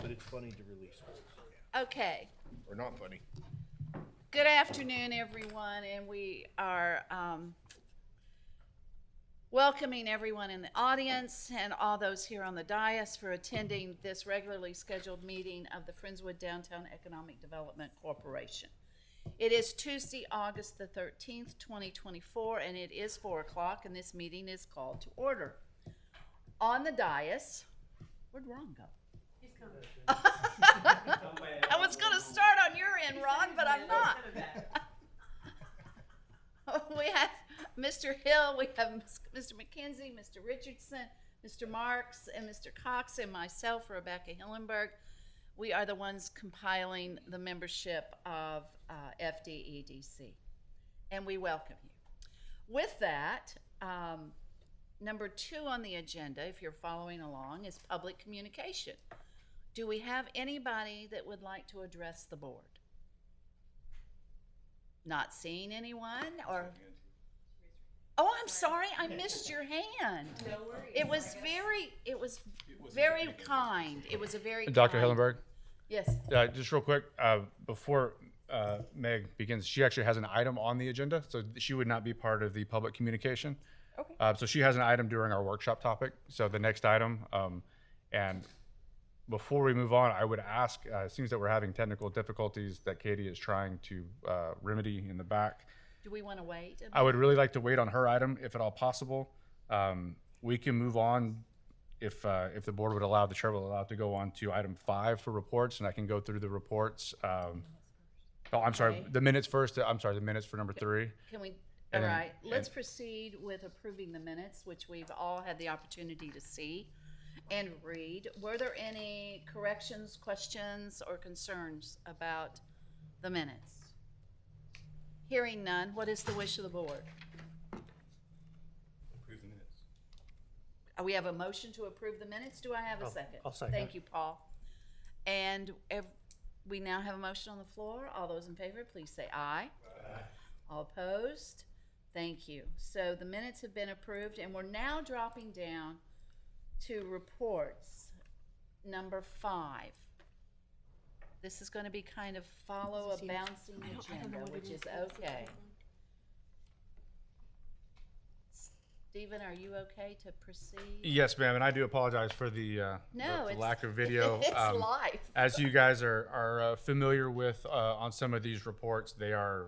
But it's funny to release goals. Okay. Or not funny. Good afternoon, everyone, and we are welcoming everyone in the audience and all those here on the dais for attending this regularly scheduled meeting of the Friendswood Downtown Economic Development Corporation. It is Tuesday, August the 13th, 2024, and it is 4 o'clock, and this meeting is called to order. On the dais, where'd Ron go? He's coming. I was going to start on your end, Ron, but I'm not. We have Mr. Hill, we have Mr. McKenzie, Mr. Richardson, Mr. Marks, and Mr. Cox, and myself, Rebecca Hillenberg. We are the ones compiling the membership of FDEDC, and we welcome you. With that, number 2 on the agenda, if you're following along, is public communication. Do we have anybody that would like to address the board? Not seeing anyone, or? Oh, I'm sorry, I missed your hand. No worries. It was very kind. It was a very Dr. kind- Hillenberg, Yes. just real quick, before Meg begins, she actually has an item on the agenda, so she would not be part of the public communication. Okay. So she has an item during our workshop topic. So the next item, and before we move on, I would ask, it seems that we're having technical difficulties that Katie is trying to remedy in the back. Do we want to wait? I would really like to wait on her item, if at all possible. We can move on if the board would allow, the chair will allow it to go on to item 5 for reports, and I can go through the reports. Oh, I'm sorry, Okay. the minutes first. I'm sorry, the minutes for number 3. Can we, all And then- right, let's and- proceed with approving the minutes, which we've all had the opportunity to see and read. Were there any corrections, questions, or concerns about the minutes? Hearing none, what is the wish of the board? Approve the minutes. We have a motion to approve the minutes. Do I have a second? I'll second. Thank you, Paul. And we now have a motion on the floor. All those in favor, please say aye. Aye. All opposed? Thank you. So the minutes have been approved, and we're now dropping down to reports. Number 5. This is going to be kind of follow a bouncing agenda, which is okay. Stephen, are you okay to proceed? Yes, ma'am, and I do apologize for the lack of video. It's life. As you guys are familiar with on some of these reports, they are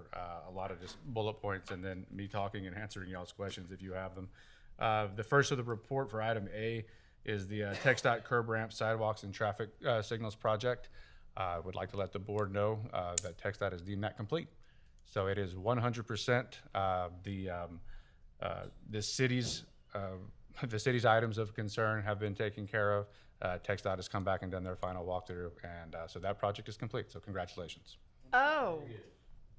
a lot of just bullet points and then me talking and answering y'all's questions if you have them. The first of the report for item A is the TxDOT curb ramp, sidewalks, and traffic signals project. I would like to let the board know that TxDOT has deemed that complete. So it is 100%. The city's items of concern have been taken care of. TxDOT has come back and done their final walkthrough, and so that project is complete. So congratulations. Oh,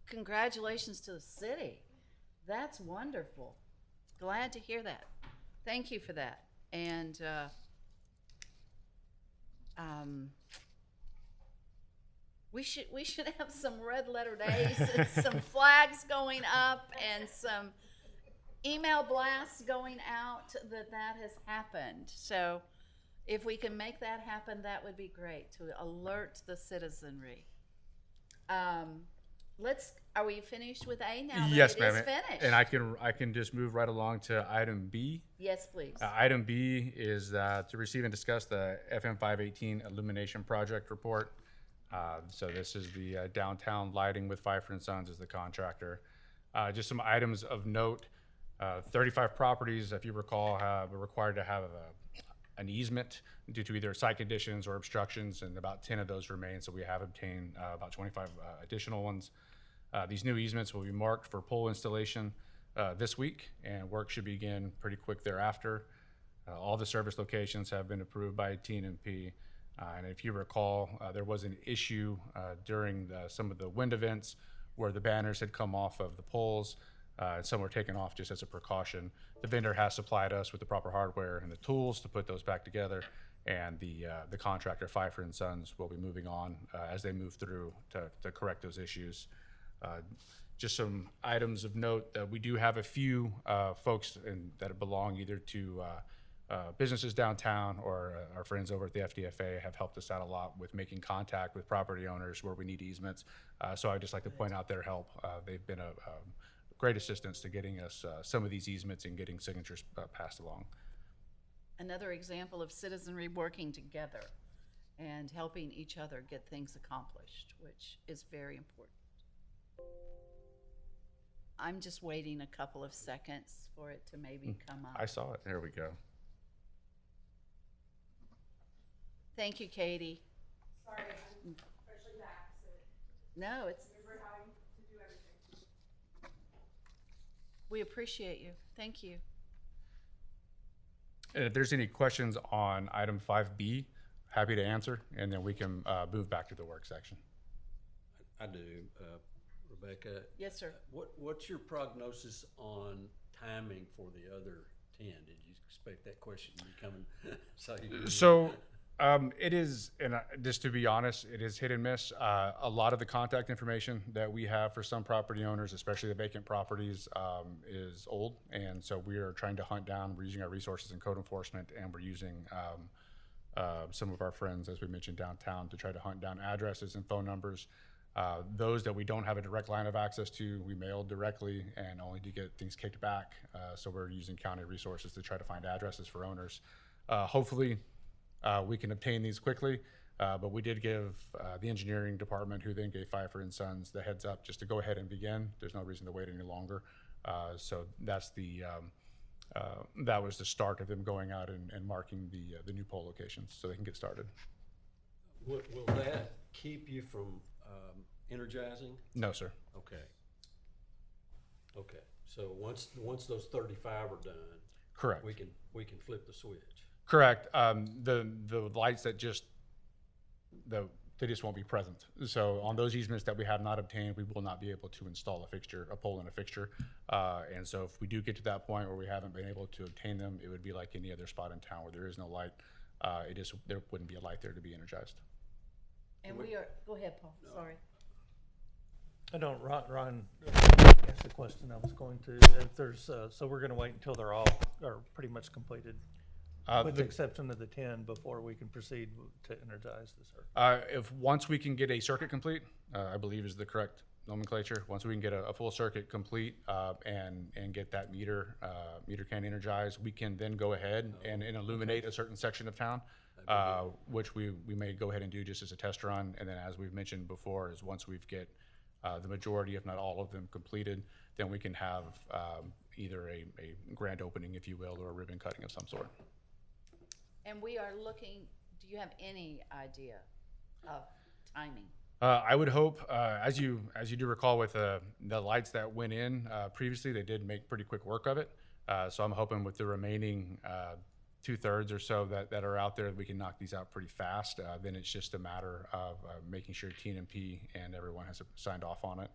congratulations to the city. That's wonderful. Glad to hear that. Thank you for that. And we should have some red letter days and some flags going up and some email blasts going out that has happened. So if we can make that happen, that would be great to alert the citizenry. Are we finished with A now that Yes, it ma'am. is finished? And I can just move right along to item B. Yes, please. Item B is to receive and discuss the FM 518 illumination project report. So this is the downtown lighting with Pfeiffer & Sons as the contractor. Just some items of note. 35 properties, if you recall, are required to have an easement due to either site conditions or obstructions, and about 10 of those remain, so we have obtained about 25 additional ones. These new easements will be marked for pole installation this week, and work should begin pretty quick thereafter. All the service locations have been approved by TNMP, and if you recall, there was an issue during some of the wind events where the banners had come off of the poles. And some were taken off just as a precaution. The vendor has supplied us with the proper hardware and the tools to put those back together, and the contractor, Pfeiffer & Sons, will be moving on as they move through to correct those issues. Just some items of note, that we do have a few folks that belong either to businesses downtown or our friends over at the FDFA have helped us out a lot with making contact with property owners where we need easements. So I'd just like to point out their help. They've been a great assistance to getting us some of these easements and getting signatures passed along. Another example of citizenry working together and helping each other get things accomplished, which is very important. I'm just waiting a couple of seconds for it to maybe come up. I saw it. There we go. Thank you, Katie. Sorry, I'm freshly back, so No, it's, we're having to do everything. we appreciate you. Thank you. And if there's any questions on item 5B, happy to answer, and then we can move back to the work section. I do. Rebecca, Yes, sir. what's your prognosis on timing for the other 10? Did you expect that question to be coming? So it is, and just to be honest, it is hit and miss. A lot of the contact information that we have for some property owners, especially the vacant properties, is old. And so we are trying to hunt down, we're using our resources in code enforcement, and we're using some of our friends, as we mentioned, downtown to try to hunt down addresses and phone numbers. Those that we don't have a direct line of access to, we mail directly and only to get things kicked back. So we're using county resources to try to find addresses for owners. Hopefully, we can obtain these quickly, but we did give the engineering department, who then gave Pfeiffer and Sons the heads up just to go ahead and begin. There's no reason to wait any longer. So that's that was the start of them going out and marking the new poll locations so they can get started. Will that keep you from energizing? No, sir. Okay. Okay. So once those 35 are done, Correct. we can flip the switch. Correct. The lights that they just won't be present. So on those easements that we have not obtained, we will not be able to install a pole and a fixture. And so if we do get to that point where we haven't been able to obtain them, it would be like any other spot in town where there is no light. There wouldn't be a light there to be energized. And we are, go ahead, Paul, sorry. I don't, Ron asked the question I was going to. If there's, so we're gonna wait until they're all, are pretty much completed, with the exception of the 10, before we can proceed to energize the circuit. If once we can get a circuit complete, I believe is the correct nomenclature. Once we can get a full circuit complete and get that meter can energized, we can then go ahead and illuminate a certain section of town, which we may go ahead and do just as a test run. And then, as we've mentioned before, is once we've get the majority, if not all of them, completed, then we can have either a grand opening, if you will, or a ribbon cutting of some sort. And we are looking, do you have any idea of timing? I would hope, as you do recall with the lights that went in previously, they did make pretty quick work of it. So I'm hoping with the remaining 2/3 or so that are out there, we can knock these out pretty fast. Then it's just a matter of making sure TNMP and everyone has signed off on it.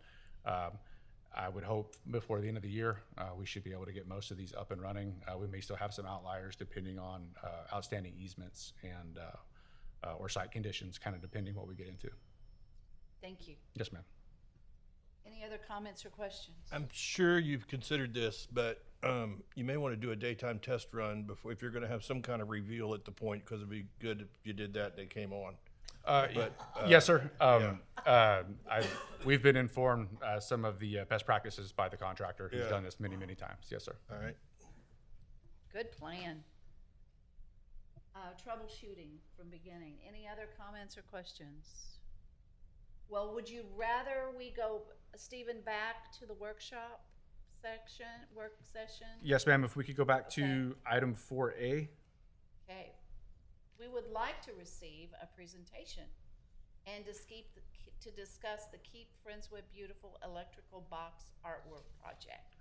I would hope before the end of the year, we should be able to get most of these up and running. We may still have some outliers depending on outstanding easements and or site conditions, kind of depending what we get into. Thank you. Yes, ma'am. Any other comments or questions? I'm sure you've considered this, but you may want to do a daytime test run before, if you're going to have some kind of reveal at the point, because it'd be good if you did that and they came on. Yes, sir. We've been informed some of the best practices by the contractor who's Yeah. done this many, many times. Yes, sir. All right. Good plan. Troubleshooting from beginning. Any other comments or questions? Well, would you rather we go, Stephen, back to the work session? Yes, ma'am. If we could go back to item 4A. Okay. We would like to receive a presentation and to discuss the Keep Friendswood Beautiful electrical box artwork project.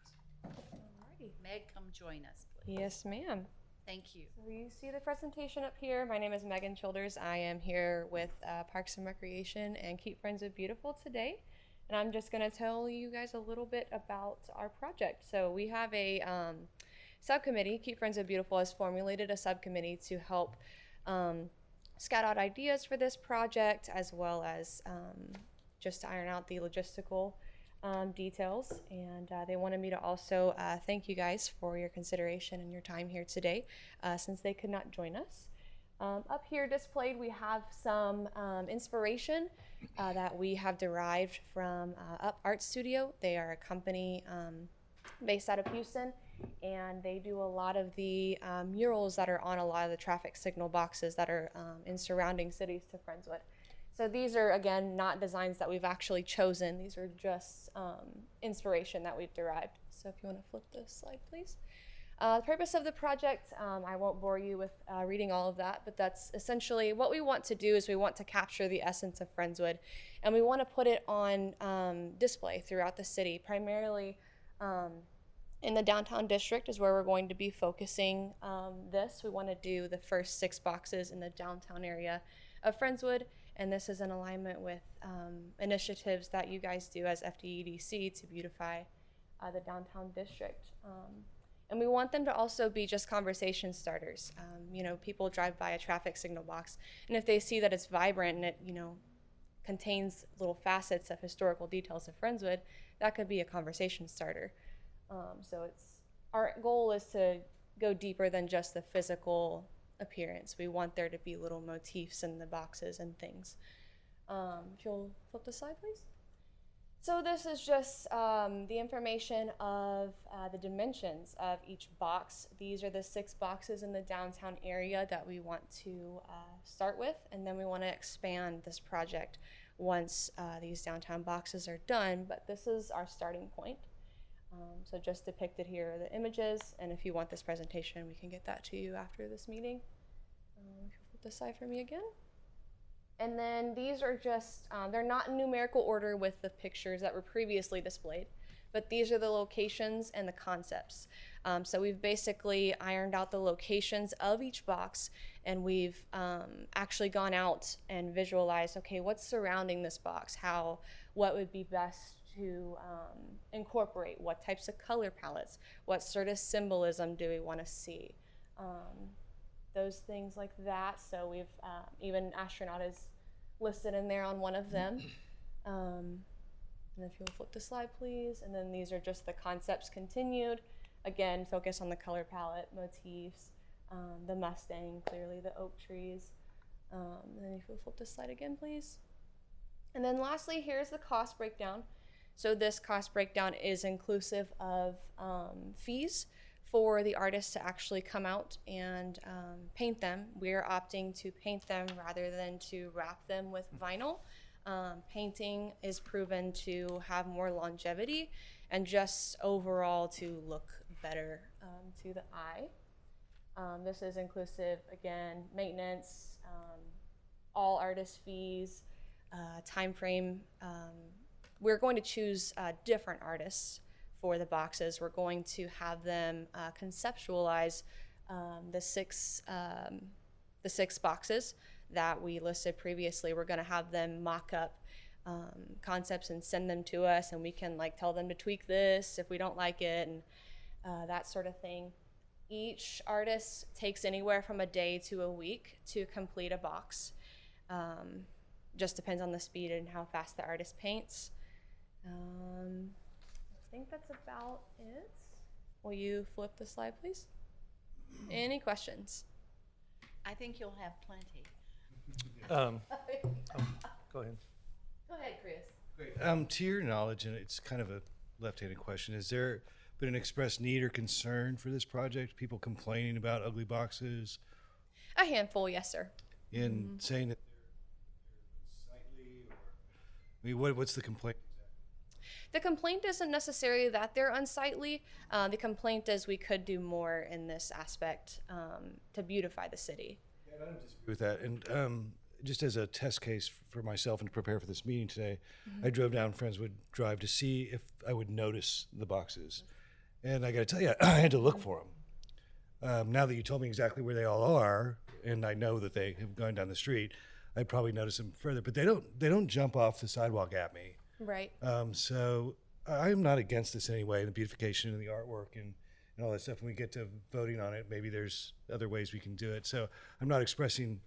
Alrighty. Meg, come join us, please. Yes, ma'am. Thank you. So you see the presentation up here. My name is Megan Childers. I am here with Parks and Recreation and Keep Friendswood Beautiful today. And I'm just going to tell you guys a little bit about our project. So we have a subcommittee. Keep Friendswood Beautiful has formulated a subcommittee to help scout out ideas for this project, as well as just to iron out the logistical details, and they wanted me to also thank you guys for your consideration and your time here today, since they could not join us. Up here displayed, we have some inspiration that we have derived from Up Art Studio. They are a company based out of Houston, and they do a lot of the murals that are on a lot of the traffic signal boxes that are in surrounding cities to Friendswood. So these are, again, not designs that we've actually chosen. These are just inspiration that we've derived. So if you want to flip this slide, please. The purpose of the project, I won't bore you with reading all of that, but that's essentially what we want to do is we want to capture the essence of Friendswood, and we want to put it on display throughout the city, primarily in the downtown district is where we're going to be focusing this. We want to do the first 6 boxes in the downtown area of Friendswood, and this is in alignment with initiatives that you guys do as FDEDC to beautify the downtown district. And we want them to also be just conversation starters. You know, people drive by a traffic signal box, and if they see that it's vibrant and it, you know, contains little facets of historical details of Friendswood, that could be a conversation starter. So our goal is to go deeper than just the physical appearance. We want there to be little motifs in the boxes and things. If you'll flip the slide, please. So this is just the information of the dimensions of each box. These are the 6 boxes in the downtown area that we want to start with, and then we want to expand this project once these downtown boxes are done, but this is our starting point. So just depicted here are the images, and if you want this presentation, we can get that to you after this meeting. If you flip this slide for me again. And then these are just, they're not in numerical order with the pictures that were previously displayed, but these are the locations and the concepts. So we've basically ironed out the locations of each box, and we've actually gone out and visualized, okay, what's surrounding this box? What would be best to incorporate? What types of color palettes? What sort of symbolism do we want to see? Those things like that. So we've even astronaut is listed in there on one of them. And if you'll flip the slide, please. And then these are just the concepts continued. Again, focus on the color palette, motifs, the Mustang, clearly the oak trees. And then if you'll flip the slide again, please. And then lastly, here's the cost breakdown. So this cost breakdown is inclusive of fees for the artists to actually come out and paint them. We're opting to paint them rather than to wrap them with vinyl. Painting is proven to have more longevity and just overall to look better to the eye. This is inclusive, again, maintenance, all artist fees, time frame. We're going to choose different artists for the boxes. We're going to have them conceptualize the six boxes that we listed previously. We're going to have them mock up concepts and send them to us, and we can like tell them to tweak this if we don't like it, and that sort of thing. Each artist takes anywhere from a day to a week to complete a box. Just depends on the speed and how fast the artist paints. I think that's about it. Will you flip the slide, please? Any questions? I think you'll have plenty. Go ahead. Go ahead, Chris. Great. To your knowledge, and it's kind of a left-handed question, has there been an expressed need or concern for this project? People complaining about ugly boxes? A handful, yes, sir. And saying that they're unsightly, or I mean, what's the complaint? The complaint isn't necessarily that they're unsightly. The complaint is we could do more in this aspect to beautify the city. Yeah, I don't disagree with that. And just as a test case for myself and to prepare for this meeting today, I drove down Friendswood Drive to see if I would notice the boxes. And I got to tell you, I had to look for them. Now that you told me exactly where they all are, and I know that they have gone down the street, I'd probably notice them further. But they don't jump off the sidewalk at me. Right. So I'm not against this anyway, the beautification and the artwork and all that stuff. When we get to voting on it, maybe there's other ways we can do it. So I'm not expressing,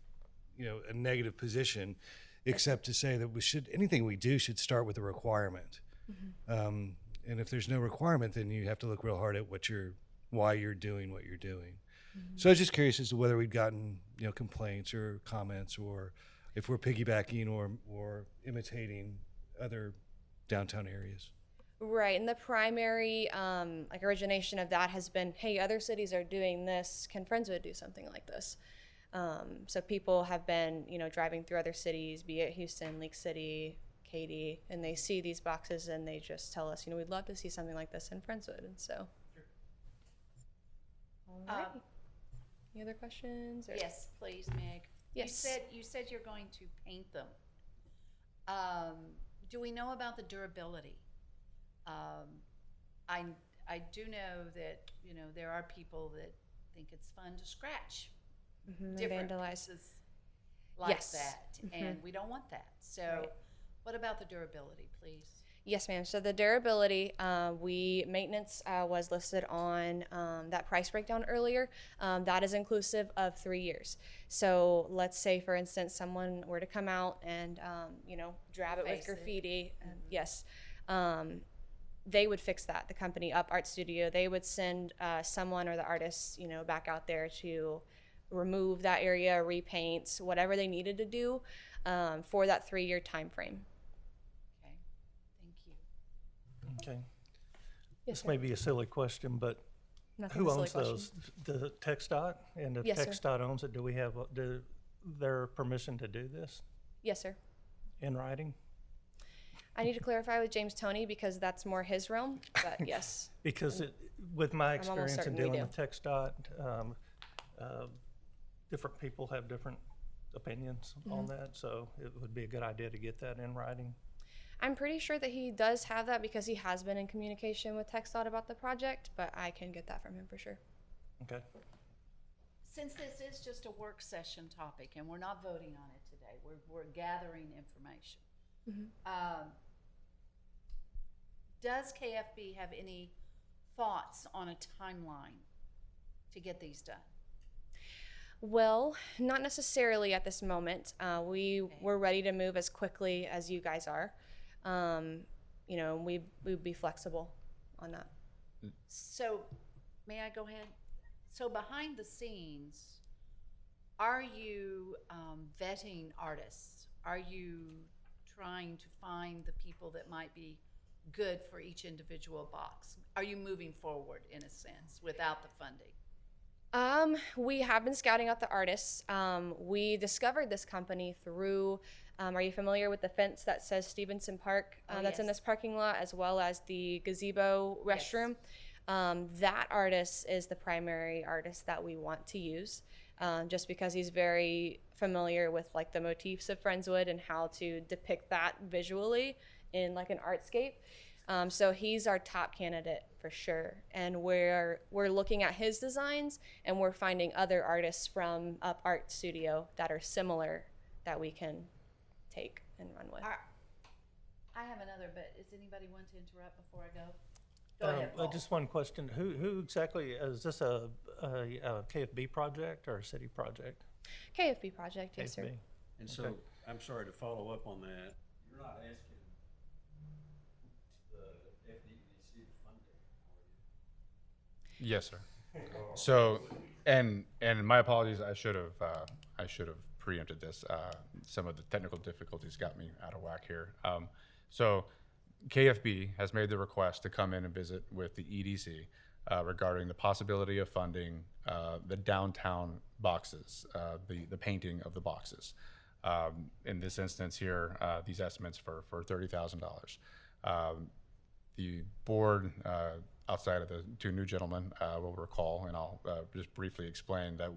a negative position, except to say that anything we do should start with a requirement. And if there's no requirement, then you have to look real hard at why you're doing what you're doing. So I was just curious as to whether we'd gotten, complaints or comments, or if we're piggybacking or imitating other downtown areas. Right, and the primary origination of that has been, hey, other cities are doing this. Can Friendswood do something like this? So people have been, driving through other cities, be it Houston, Lake City, Katy, and they see these boxes and they just tell us, we'd love to see something like this in Friendswood, and so. Alrighty. Any other questions? Or? Yes, please, Meg. Yes. You said you're going to paint them. Do we know about the durability? I do know that there are people that think it's fun to scratch different Vandalize. pieces like Yes. that, and we don't want that. So, Right. what about the durability, please? Yes, ma'am. So the durability, maintenance was listed on that price breakdown earlier. That is inclusive of 3 years. So let's say, for instance, someone were to come out and drab it with Face it. graffiti. Yes, they would fix that. The company Up Art Studio, they would send someone or the artist, back out there to remove that area, repaint, whatever they needed to do for that 3-year time frame. Okay, thank you. Okay. Yes, This sir. may be a silly question, but Nothing who but silly owns those? questions. The TxDOT? And if Yes, sir. TxDOT owns it, do we have their permission to do this Yes, sir. in writing? I need to clarify with James Toney because that's more his realm, but yes. Because with my I'm almost experience in certain we dealing do. with TxDOT, different people have different opinions Mm-hmm. on that, so it would be a good idea to get that in writing. I'm pretty sure that he does have that because he has been in communication with TxDOT about the project, but I can get that from him for sure. Okay. Since this is just a work session topic and we're not voting on it today, we're gathering information. Does KFB have any thoughts on a timeline to get these done? Well, not necessarily at this moment. We're ready to move as quickly as you guys are. We would be flexible on that. So, may I go ahead? So behind the scenes, are you vetting artists? Are you trying to find the people that might be good for each individual box? Are you moving forward in a sense without the funding? We have been scouting out the artists. We discovered this company through, are you familiar with the fence that says Stevenson Park that's in yes. this parking lot, as well as the gazebo restroom? That artist is the primary artist that we want to use, just because he's very familiar with like the motifs of Friendswood and how to depict that visually in like an artscape. So he's our top candidate for sure, and we're looking at his designs, and we're finding other artists from Up Art Studio that are similar that we can take and run with. I have another, but does anybody want to interrupt before I go? Go ahead, Paul. Just one question. Who exactly, is this a KFB project or a city project? KFB project, yes, sir. KFB. And so, Okay. I'm sorry to follow up on that. You're not asking the FDEC to fund it, are you? Yes, sir. So, and my apologies, I should have preempted this. Some of the technical difficulties got me out of whack here. So KFB has made the request to come in and visit with the EDC regarding the possibility of funding the downtown boxes, the painting of the boxes. In this instance here, these estimates for $30,000. The board, outside of the two new gentlemen, will recall, and I'll just briefly explain that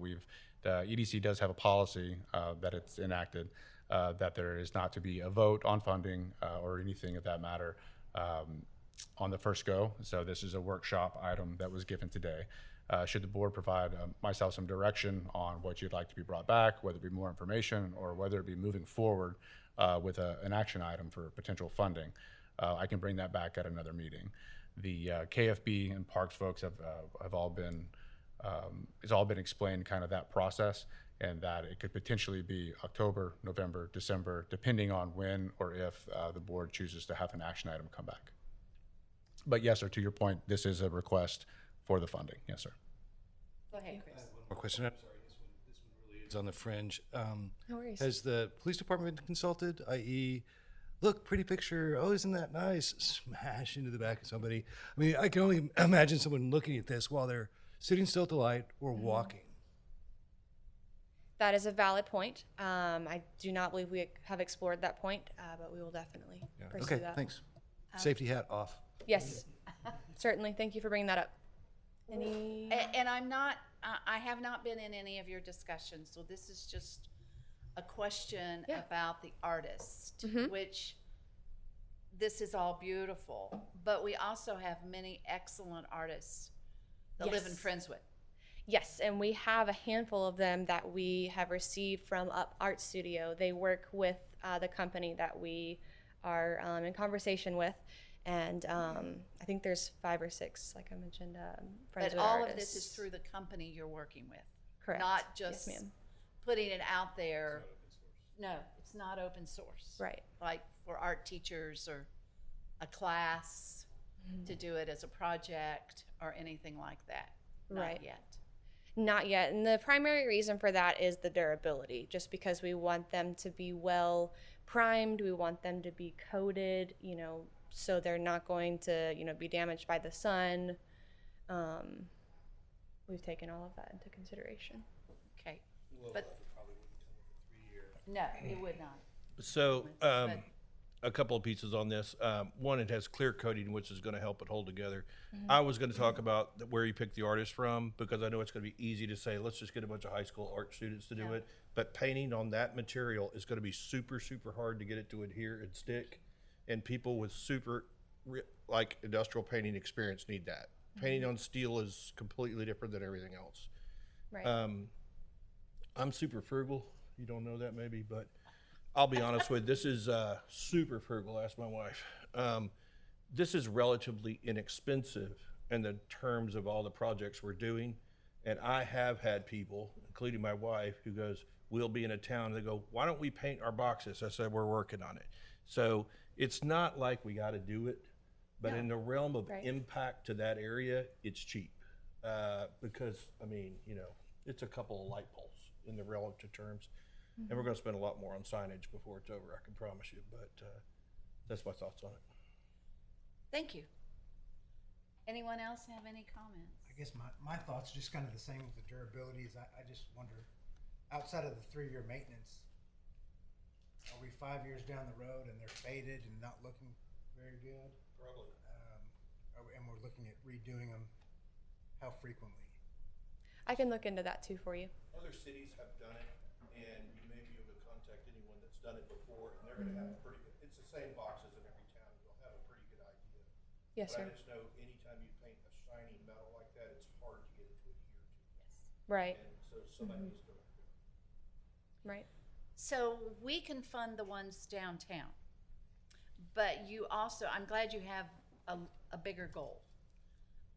the EDC does have a policy that it's enacted that there is not to be a vote on funding or anything of that matter on the first go. So this is a workshop item that was given today. Should the board provide myself some direction on what you'd like to be brought back, whether it be more information or whether it be moving forward with an action item for potential funding, I can bring that back at another meeting. The KFB and Parks folks have all been, it's all been explained kind of that process, and that it could potentially be October, November, December, depending on when or if the board chooses to have an action item come back. But yes, sir, to your point, this is a request for the funding. Yes, sir. Go ahead, Chris. One more question. I'm sorry, this one really is on the fringe. No worries. Has the police department been consulted, i.e., look, pretty picture, oh, isn't that nice? Smash into the back of somebody. I mean, I can only imagine someone looking at this while they're sitting still at the light or walking. That is a valid point. I do not believe we have explored that point, but we will definitely pursue Okay, that. thanks. Safety hat off. Yes, certainly. Thank you for bringing that up. Any? And I have not been in any of your discussions, so this is just a question Yeah. about the artist, Mhm. which this is all beautiful, but we also have many excellent artists that live in Yes. Friendswood. Yes, and we have a handful of them that we have received from Up Art Studio. They work with the company that we are in conversation with, and I think there's 5 or 6, like I mentioned, friends But with all artists. of this is through the company you're working with. Correct. Not just Yes, ma'am. putting it out there. No, it's not open source. Right. Like for art teachers or a class to do it as a project or anything like that. Not Right. yet. Not yet. And the primary reason for that is the durability, just because we want them to be well primed. We want them to be coated, so they're not going to, be damaged by the sun. We've taken all of that into consideration. Okay. But no, it would not. So, But- a couple of pieces on this. One, it has clear coating, which is going to help it hold together. I was going to talk about where you pick the artist from, because I know it's going to be easy to say, let's just get a bunch of high school art students to do Yeah. it. But painting on that material is going to be super, super hard to get it to adhere and stick. And people with like industrial painting experience need that. Painting on steel is completely different than everything else. Right. I'm super frugal. You don't know that maybe, but I'll be honest with you, this is super frugal. Ask my wife. This is relatively inexpensive in the terms of all the projects we're doing. And I have had people, including my wife, who goes, we'll be in a town, and they go, why don't we paint our boxes? I said, we're working on it. So it's not like we got to do it, but in the realm of Right. impact to that area, it's cheap. Because, I mean, it's a couple of light poles in the relative terms. And we're going to spend a lot more on signage before it's over, I can promise you. But that's my thoughts on it. Thank you. Anyone else have any comments? I guess my thoughts are just kind of the same with the durability. Is I just wonder, outside of the 3-year maintenance, are we 5 years down the road and they're faded and not looking very good? Probably. And we're looking at redoing them, how frequently? I can look into that too for you. Other cities have done it, and you may be able to contact anyone that's done it before, and they're going to have a pretty good, it's the same boxes in every town, you'll have a pretty good idea. Yes, But sir. I just know anytime you paint a shiny metal like that, it's hard to get it to adhere to. Right. And so somebody needs to. Right. So we can fund the ones downtown, but you also, I'm glad you have a bigger goal.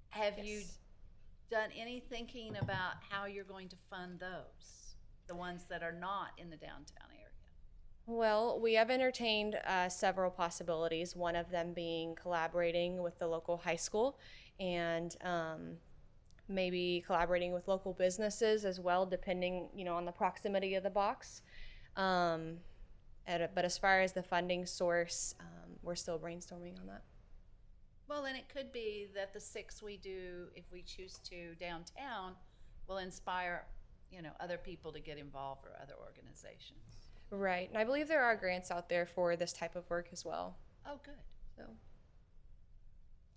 Have you Yes. done any thinking about how you're going to fund those, the ones that are not in the downtown area? Well, we have entertained several possibilities, one of them being collaborating with the local high school and maybe collaborating with local businesses as well, depending, on the proximity of the box. But as far as the funding source, we're still brainstorming on that. Well, and it could be that the 6 we do, if we choose to downtown, will inspire, other people to get involved or other organizations. Right, and I believe there are grants out there for this type of work as well. Oh, good.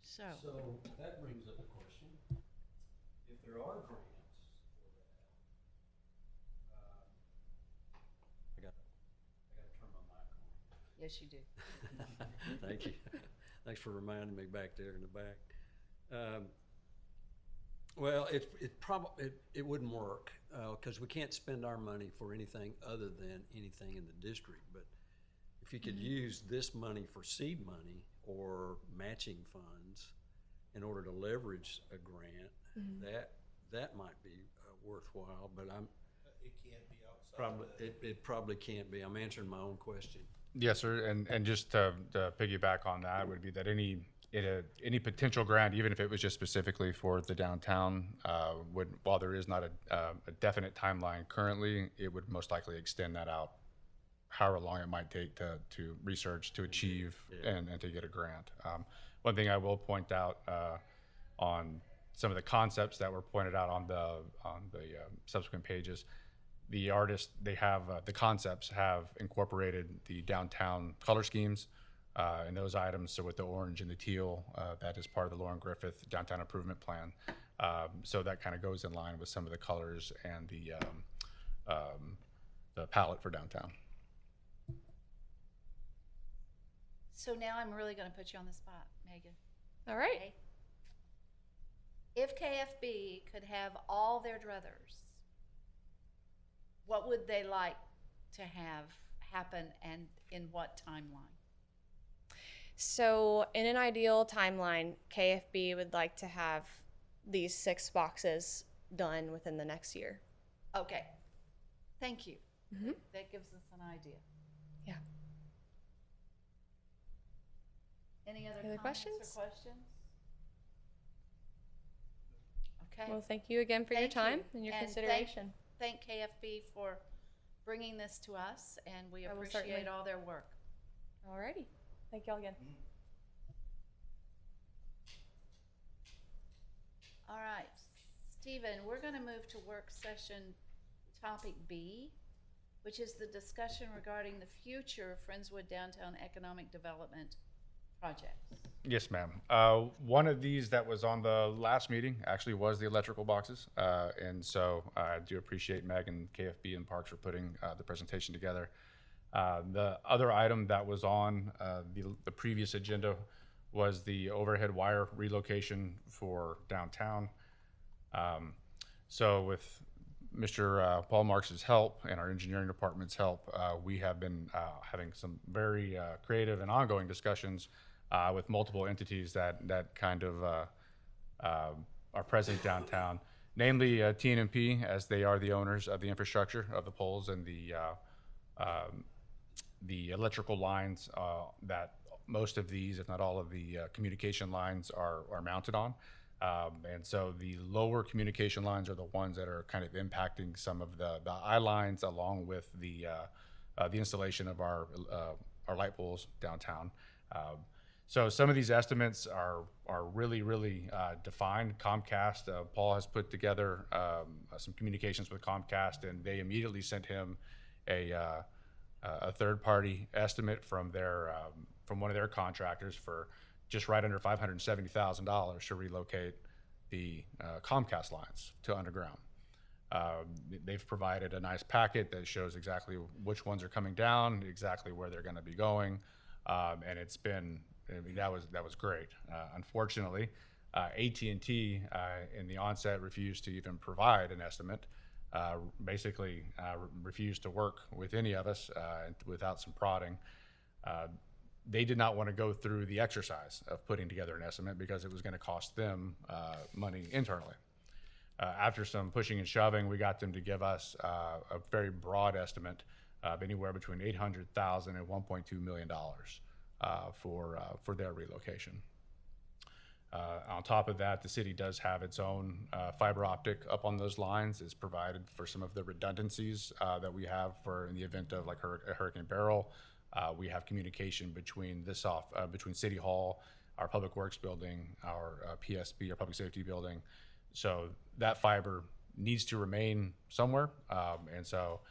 So, So that brings up a question. If there are grants for that, I got to turn my mic on. Yes, you do. Thank you. Thanks for reminding me back there in the back. Well, it wouldn't work because we can't spend our money for anything other than anything in the district. But if you could use this money for seed money or matching funds in order to leverage a grant, that might be worthwhile. But It can't be outside. probably it probably can't be. I'm answering my own question. Yes, sir. And just to piggyback on that would be that any any potential grant, even if it was just specifically for the downtown, while there is not a definite timeline currently, it would most likely extend that out however long it might take to research, to achieve, and to get a grant. One thing I will point out on some of the concepts that were pointed out on the subsequent pages, the artists, they have the concepts have incorporated the downtown color schemes in those items. So with the orange and the teal, that is part of the Lauren Griffith Downtown Improvement Plan. So that kind of goes in line with some of the colors and the palette for downtown. So now I'm really going to put you on the spot, Megan. All right. Okay? If KFB could have all their druthers, what would they like to have happen and in what timeline? So, in an ideal timeline, KFB would like to have these 6 boxes done within the next year. Okay. Thank you. Mhm. That gives us an idea. Yeah. Any other Other comments questions? or questions? Okay. Well, thank you again for your Thank you. time and your And consideration. Thank KFB for bringing this to us, and we I will appreciate certainly. all their work. Alrighty. Thank y'all again. All right, Stephen, we're going to move to work session topic B, which is the discussion regarding the future of Friendswood Downtown Economic Development Project. Yes, ma'am. One of these that was on the last meeting actually was the electrical boxes. And so I do appreciate Meg and KFB and Parks for putting the presentation together. The other item that was on the previous agenda was the overhead wire relocation for downtown. So with Mr. Paul Marks's help and our engineering department's help, we have been having some very creative and ongoing discussions with multiple entities that kind of are present downtown, namely TNMP, as they are the owners of the infrastructure of the poles and the electrical lines that most of these, if not all of the communication lines are mounted on. And so the lower communication lines are the ones that are kind of impacting some of the eye lines, along with the installation of our light poles downtown. So some of these estimates are really defined. Comcast, Paul has put together some communications with Comcast, and they immediately sent him a third-party estimate from one of their contractors for just right under $570,000 to relocate the Comcast lines to underground. They've provided a nice packet that shows exactly which ones are coming down, exactly where they're going to be going, and it's been, I mean, that was great. Unfortunately, AT&T in the onset refused to even provide an estimate. Basically refused to work with any of us without some prodding. They did not want to go through the exercise of putting together an estimate because it was going to cost them money internally. After some pushing and shoving, we got them to give us a very broad estimate of anywhere between $800,000 and $1.2 million for their relocation. On top of that, the city does have its own fiber optic up on those lines. It's provided for some of the redundancies that we have for in the event of like a Hurricane Beryl. We have communication between between City Hall, our Public Works building, our PSB, our Public Safety building. So that fiber needs to remain somewhere. And so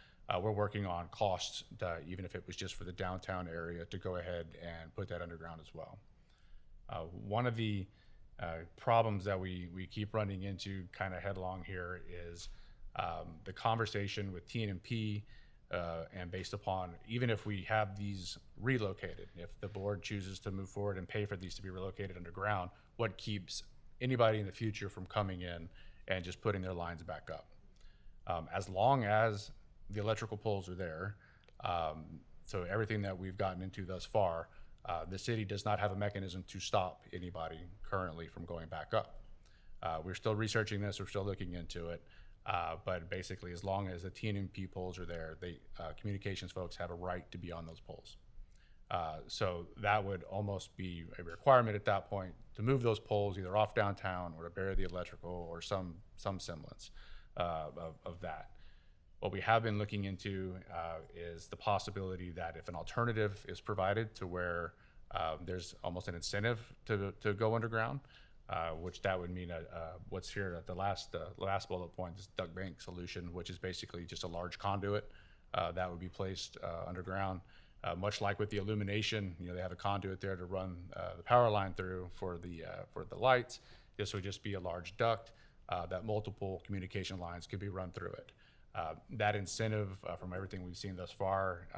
we're working on costs, even if it was just for the downtown area, to go ahead and put that underground as well. One of the problems that we keep running into kind of headlong here is the conversation with TNMP and based upon, even if we have these relocated, if the board chooses to move forward and pay for these to be relocated underground, what keeps anybody in the future from coming in and just putting their lines back up? As long as the electrical poles are there, so everything that we've gotten into thus far, the city does not have a mechanism to stop anybody currently from going back up. We're still researching this, we're still looking into it, but basically as long as the TNMP poles are there, communications folks have a right to be on those poles. So that would almost be a requirement at that point to move those poles either off downtown or to bury the electrical or some semblance of that. What we have been looking into is the possibility that if an alternative is provided to where there's almost an incentive to go underground, which that would mean what's here at the last bullet point is duct bank solution, which is basically just a large conduit that would be placed underground. Much like with the illumination, they have a conduit there to run the power line through for the lights. This would just be a large duct that multiple communication lines could be run through it. That incentive, from everything we've seen thus far,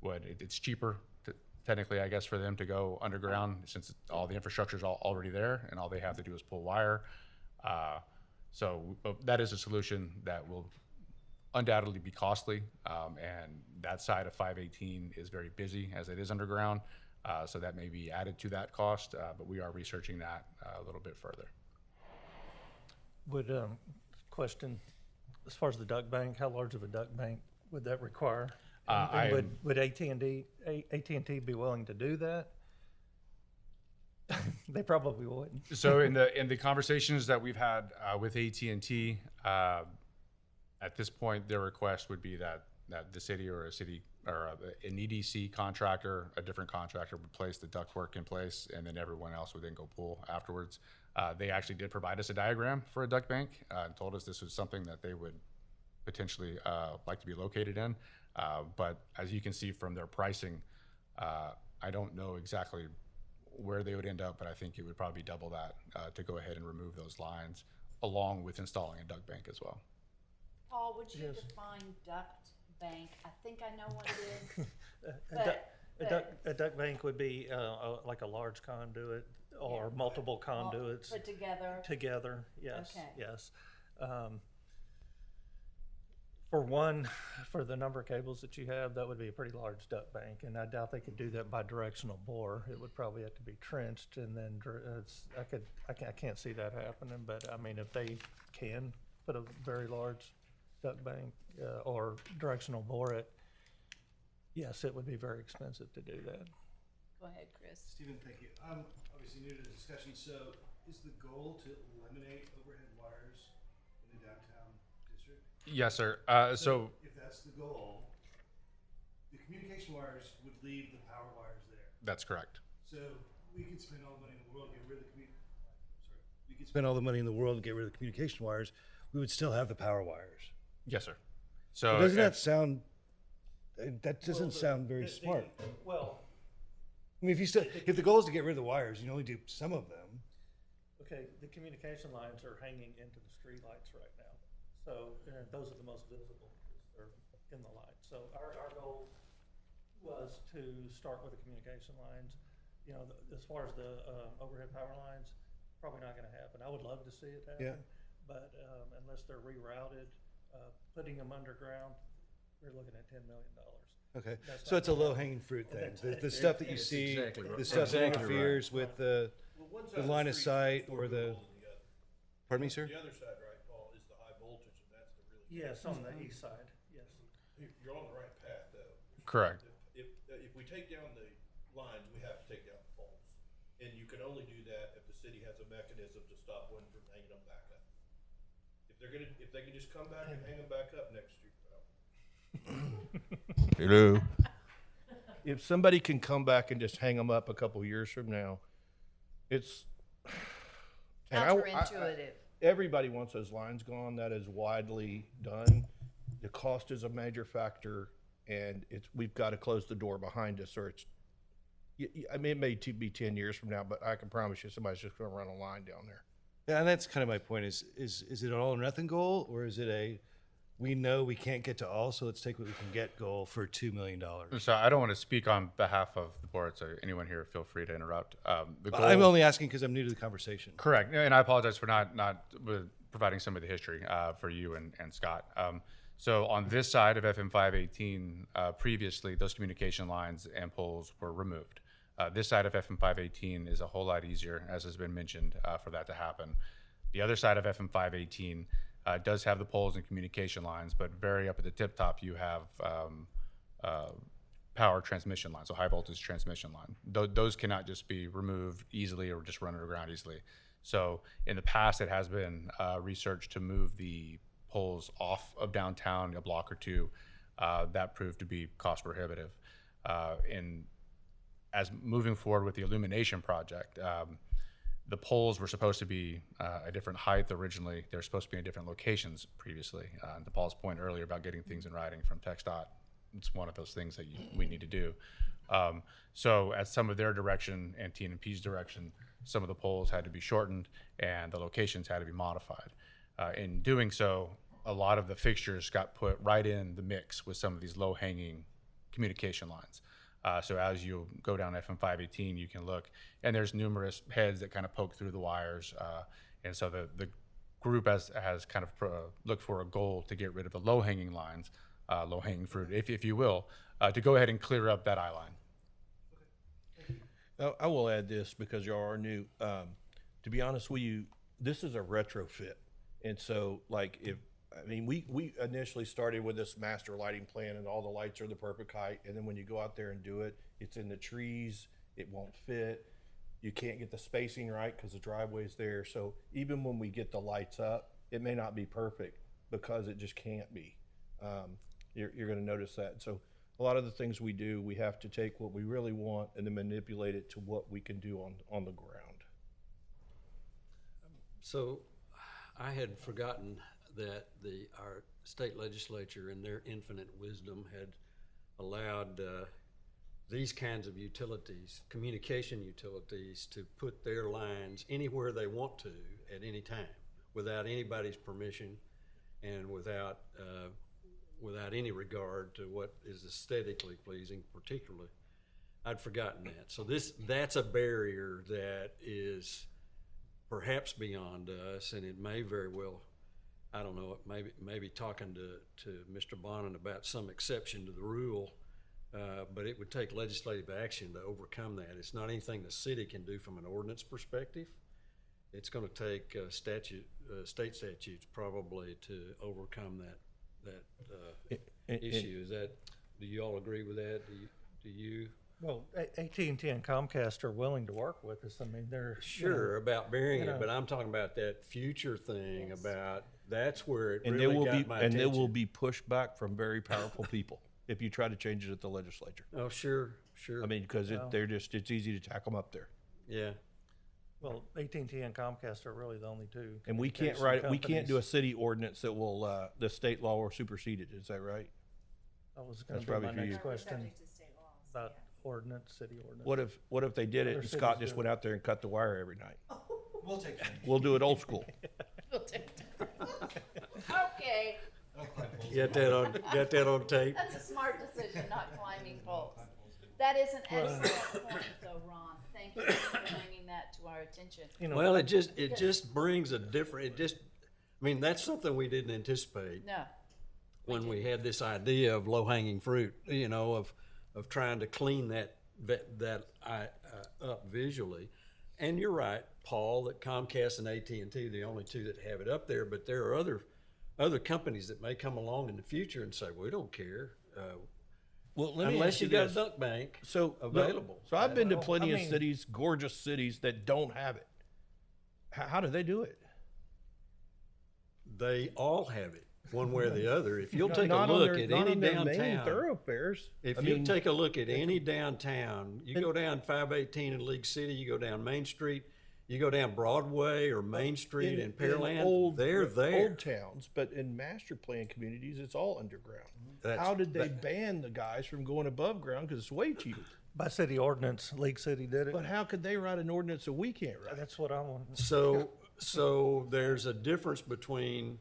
it's cheaper technically, I guess, for them to go underground since all the infrastructure is already there and all they have to do is pull wire. So that is a solution that will undoubtedly be costly, and that side of 518 is very busy as it is underground, so that may be added to that cost, but we are researching that a little bit further. Would, question, as far as the duct bank, how large of a duct bank would that require? And would AT&T be willing to do that? They probably wouldn't. So in the conversations that we've had with AT&T, at this point, their request would be that the city or an EDC contractor, a different contractor, would place the ductwork in place, and then everyone else would then go pull afterwards. They actually did provide us a diagram for a duct bank and told us this was something that they would potentially like to be located in. But as you can see from their pricing, I don't know exactly where they would end up, but I think it would probably double that to go ahead and remove those lines along with installing a duct bank as well. Paul, would you Yes. define duct bank? I think I know what it is. A duct bank would be like a large conduit or multiple conduits Put together. together. Yes, Okay. yes. For the number of cables that you have, that would be a pretty large duct bank, and I doubt they could do that by directional bore. It would probably have to be trenched, and then I can't see that happening. But I mean, if they can put a very large duct bank or directional bore it, yes, it would be very expensive to do that. Go ahead, Chris. Stephen, thank you. I'm obviously new to the discussion, so is the goal to eliminate overhead wires in the downtown district? Yes, sir. So if that's the goal, the communication wires would leave the power wires there. that's correct. So we could spend all the money in the world to get rid of we could spend all the money in the world to get rid of the communication wires. We would still have the power wires. Yes, sir. So Doesn't that sound? That doesn't sound very smart. Well, I mean, if the goal is to get rid of the wires, you can only do some of them. okay, the communication lines are hanging into the street lights right now. So those are the most visible, they're in the light. So our goal was to start with the communication lines. As far as the overhead power lines, probably not gonna happen. I would love to see it happen. Yeah. But unless they're rerouted, putting them underground, we're looking at $10 million. Okay, That's so not it's a gonna low hanging fruit thing. The stuff that you see, exactly right. the stuff that Exactly interferes with the line of sight or the. Pardon me, sir? The other side, right, Paul, is the high voltage, and that's the really. Yes, on the east side, yes. You're on the right path, though. correct. If we take down the lines, we have to take down the poles. And you can only do that if the city has a mechanism to stop one from hanging them back up. If they can just come back and hang them back up next year. Hello. If somebody can come back and just hang them up a couple years from now, it's. and Counterintuitive. everybody wants those lines gone. That is widely done. The cost is a major factor, and we've got to close the door behind us, or it's. I mean, it may be 10 years from now, but I can promise you, somebody's just going to run a line down there. Yeah, and that's kind of my point. Is it an all or nothing goal, or is it we know we can't get to all, so let's take what we can get goal for $2 million? So I don't want to speak on behalf of the board, so anyone here feel free to interrupt. The goal, I'm only asking because I'm new to the conversation. correct, and I apologize for not providing some of the history for you and Scott. So on this side of FM 518, previously those communication lines and poles were removed. This side of FM 518 is a whole lot easier, as has been mentioned, for that to happen. The other side of FM 518 does have the poles and communication lines, but very up at the tip top you have power transmission line, so high voltage transmission line. Those cannot just be removed easily or just run underground easily. So in the past, it has been researched to move the poles off of downtown a block or two. That proved to be cost prohibitive. As moving forward with the illumination project, the poles were supposed to be a different height originally. They were supposed to be in different locations previously. To Paul's point earlier about getting things in writing from TxDOT, it's one of those things that we need to do. So at some of their direction and TNMP's direction, some of the poles had to be shortened and the locations had to be modified. In doing so, a lot of the fixtures got put right in the mix with some of these low-hanging communication lines. So as you go down FM 518, you can look, and there's numerous heads that kind of poke through the wires. And so the group has kind of looked for a goal to get rid of the low-hanging lines, low-hanging fruit, if you will, to go ahead and clear up that eye line. I will add this because y'all are new. To be honest with you, this is a retrofit. And so, like, we initially started with this master lighting plan and all the lights are the perfect height. And then when you go out there and do it, it's in the trees, it won't fit. You can't get the spacing right because the driveway's there. So even when we get the lights up, it may not be perfect because it just can't be. You're going to notice that. So a lot of the things we do, we have to take what we really want and then manipulate it to what we can do on the ground. So I had forgotten that our state legislature in their infinite wisdom had allowed these kinds of utilities, communication utilities, to put their lines anywhere they want to at any time without anybody's permission and without any regard to what is aesthetically pleasing particularly. I'd forgotten that. So that's a barrier that is perhaps beyond us, and it may very well, I don't know, maybe talking to Mr. Bonin about some exception to the rule, but it would take legislative action to overcome that. It's not anything the city can do from an ordinance perspective. It's going to take state statutes probably to overcome that issue. Do you all agree with that? Do you? Well, AT&T and Comcast are willing to work with us. I mean, they're Sure, about burying you it, know. but I'm talking about that future thing about that's where it And really there will got be my and there will attention. be pushback from very powerful people if you try to change it at the legislature. Oh, sure. I mean, because it's easy to tack them up there. Yeah. Well, AT&T and Comcast are really the only two. And we can't we can't do a city ordinance that will the state law will supersede it. Is that right? That was going That's to be my probably for you. next question about ordinance, city ordinance. What if they did it Other and Scott cities just do went out there and cut the wire every night? We'll take that. We'll do it old school. Okay, Got that on tape? that's a smart decision, not climbing poles. That is an excellent point, though, Ron. Thank you for bringing that to our attention. You know, Well, it just brings a different, I mean, that's something we didn't anticipate No, when we had this idea of low-hanging fruit, you know, of trying to clean that up visually. And you're right, Paul, that Comcast and AT&T are the only two that have it up there, but there are other companies that may come along in the future and say, we don't care, Well, let me unless ask you you got a this. dunk bank So available. So I've been to Well, plenty I of mean- cities, gorgeous cities that don't have it. How do they do it? They all have it, one way or the other. If you'll take a Not on look their- at not any on their main downtown, thoroughfares. if I you mean, take a look at any downtown, you go down 518 in League City, you go down Main Street, you go down Broadway or Main Street in Pearland, they're there. Old towns, but in master plan communities, it's all underground. That's- How did they ban the guys from going above ground? Because it's way cheaper. by city ordinance, League City did it. But how could they write an ordinance that we can't write? That's what I want. So there's a difference between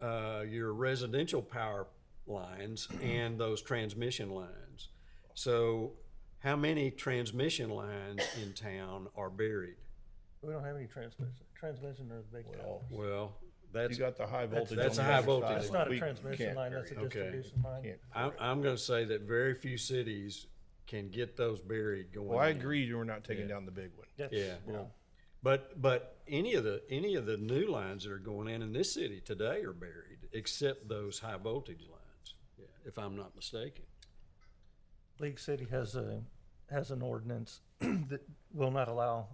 your residential power lines and those transmission lines. So how many transmission lines in town are buried? We don't have any transmission. Transmission are the big towers. Well, You that's, got the high voltage. that's on a the high other voltage side. It's not a We transmission can't line, that's a bury it. distribution line. Can't. I'm going to say that very few cities can get those buried going Well, I in. agree. We're not taking down the big one. That's- Yeah. But any of the new lines that are going in this city today are buried, except those high voltage lines, if I'm not mistaken. League City has an ordinance that will not allow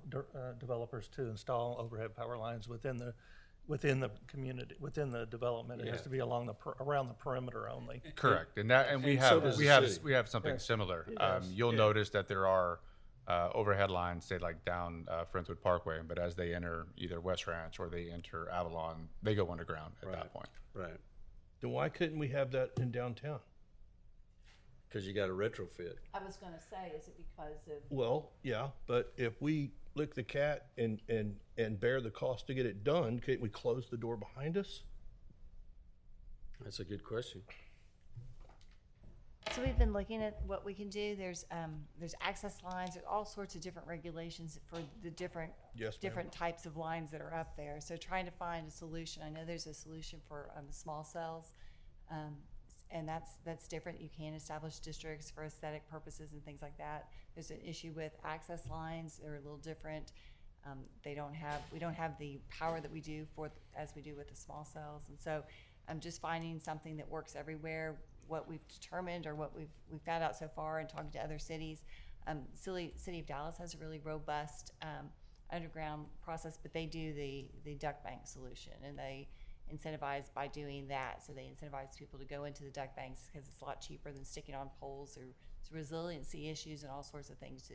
developers to install overhead power lines within the community, within the development. It has to be along around the perimeter only. Correct, and we And so have does we the have city. we have something similar. You'll notice that there are overhead lines, say like down Friendswood Parkway, but as they enter either West Ranch or they enter Avalon, they go underground at that point. Right, Then why couldn't we have that in downtown? because you got to retrofit. I was gonna say, is it because of, Well, yeah, but if we lick the cat and bear the cost to get it done, can't we close the door behind us? That's a good question. So we've been looking at what we can do. There's access lines, there's all sorts of different regulations for the different Yes, ma'am. different types of lines that are up there. So trying to find a solution. I know there's a solution for the small cells, and that's different. You can establish districts for aesthetic purposes and things like that. There's an issue with access lines. They're a little different. We don't have the power that we do as we do with the small cells, and so I'm just finding something that works everywhere. What we've determined or what we've found out so far and talking to other cities, City of Dallas has a really robust underground process, but they do the duct bank solution, and they incentivize by doing that. So they incentivize people to go into the duct banks because it's a lot cheaper than sticking on poles. There's resiliency issues and all sorts of things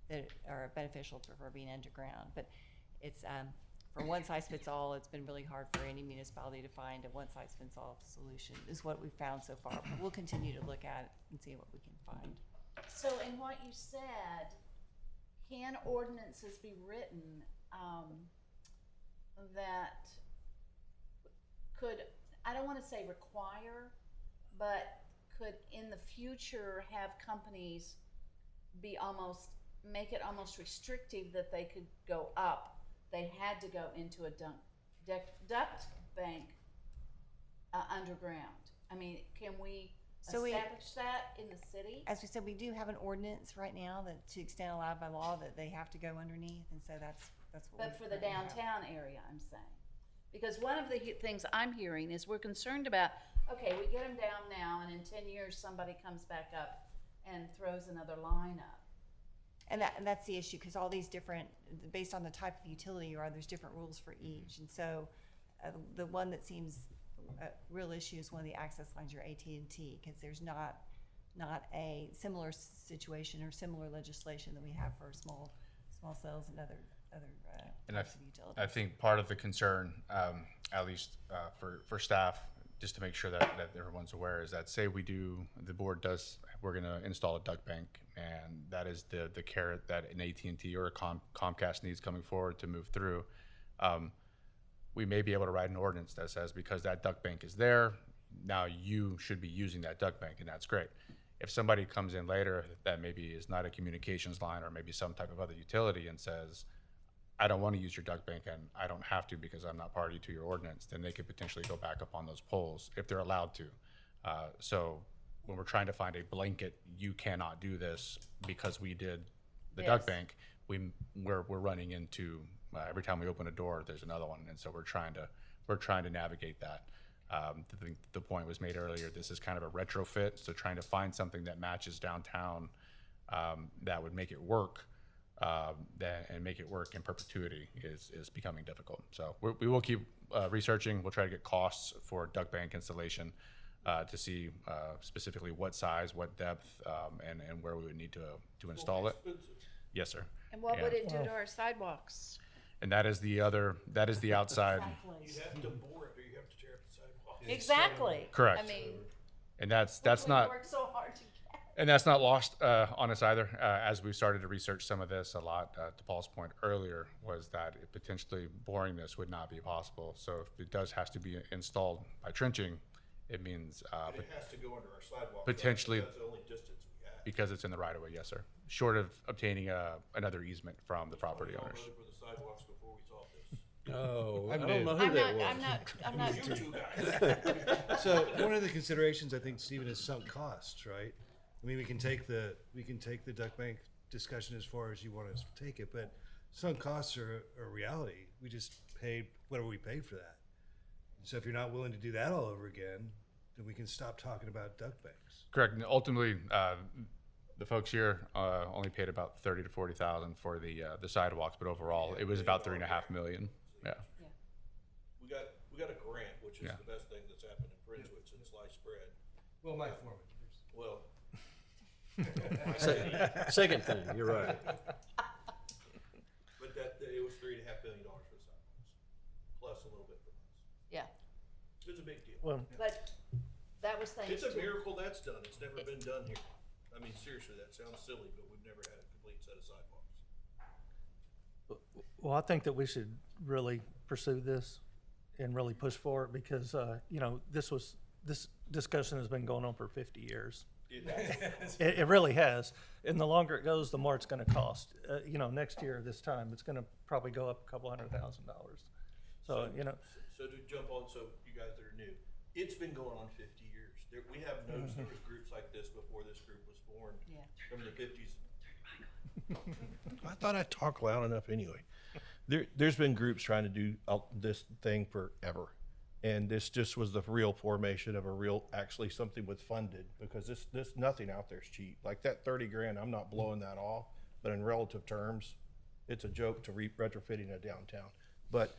that are beneficial for being underground. But it's for one size fits all, it's been really hard for any municipality to find a one size fits all solution, is what we've found so far. But we'll continue to look at it and see what we can find. so in what you said, can ordinances be written, that could, I don't wanna say require, but could in the future have companies make it almost restrictive that they could go up? They had to go into a duct bank underground. I mean, can we So we- establish that in the city? As we said, we do have an ordinance right now that, to extent allowed by law, that they have to go underneath, and so that's what. But for the downtown area, I'm saying. Because one of the things I'm hearing is we're concerned about, okay, we get them down now, and in 10 years, somebody comes back up and throws another line up. And that's the issue, because all these different, based on the type of utility you are, there's different rules for each. And so the one that seems a real issue is one of the access lines, your AT&T, because there's not a similar situation or similar legislation that we have for small cells and other types of utilities. I think part of the concern, at least for staff, just to make sure that everyone's aware, is that say the board does, we're going to install a duct bank, and that is the carrot that an AT&T or a Comcast needs coming forward to move through. We may be able to write an ordinance that says, because that duct bank is there, now you should be using that duct bank, and that's great. If somebody comes in later that maybe is not a communications line or maybe some type of other utility and says, I don't want to use your duct bank and I don't have to because I'm not party to your ordinance, then they could potentially go back up on those poles if they're allowed to. So when we're trying to find a blanket, you cannot do this because we did the duct bank, we're running into, every time we open a door, there's another one. And so we're trying to navigate that. The point was made earlier, this is kind of a retrofit. So trying to find something that matches downtown that would make it work and make it work in perpetuity is becoming difficult. So we will keep researching. We'll try to get costs for duct bank installation to see specifically what size, what depth, and where we would need to install it. Yes, sir. And what would it do to our sidewalks? And that is the outside. You have to bore it or you have to tear up the sidewalk. Exactly. Correct. I mean, And that's we not. work so hard to get. And that's not lost on us either. As we've started to research some of this a lot, to Paul's point earlier, was that potentially boring this would not be possible. So if it has to be installed by trenching, it means It has to go under our sidewalk. Potentially- That's the only distance we have. because it's in the right of way, yes, sir. Short of obtaining another easement from the property We all owners. voted for the sidewalks before we solved this. Oh, I I'm don't new. know who that was. I'm not. You two guys. So one of the considerations, I think, Stephen, is sunk costs, right? I mean, we can take the duct bank discussion as far as you want to take it, but sunk costs are a reality. We just paid whatever we paid for that. So if you're not willing to do that all over again, then we can stop talking about duct banks. Correct. And ultimately, the folks here only paid about 30 to 40,000 for the sidewalks, but overall it was about 3.5 million. Yeah. We got a grant, which is Yeah. the best thing that's happened in Friendswood since sliced bread. Well, my foreman. Well, Second thing, you're right. but it was $3.5 billion for the sidewalks, plus a little bit for us. Yeah, It's a big deal. Well, but that was thanks It's a to. miracle that's done. It's never been done here. I mean, seriously, that sounds silly, but we've never had a complete set of sidewalks. well, I think that we should really pursue this and really push for it because, you know, this discussion has been going on for 50 years. It really has. And the longer it goes, the more it's going to cost. You know, next year, this time, it's going to probably go up a couple $100,000. So, you know, So to jump on, so you guys that are new, it's been going on 50 years. We have noticed there was groups like this before this group was formed. Yeah. From the 50s. I thought I talked loud enough anyway. There's been groups trying to do this thing forever. And this just was the real formation of actually something with funded, because this nothing out there is cheap. Like that 30 grand, I'm not blowing that off, but in relative terms, it's a joke to retrofitting a downtown. But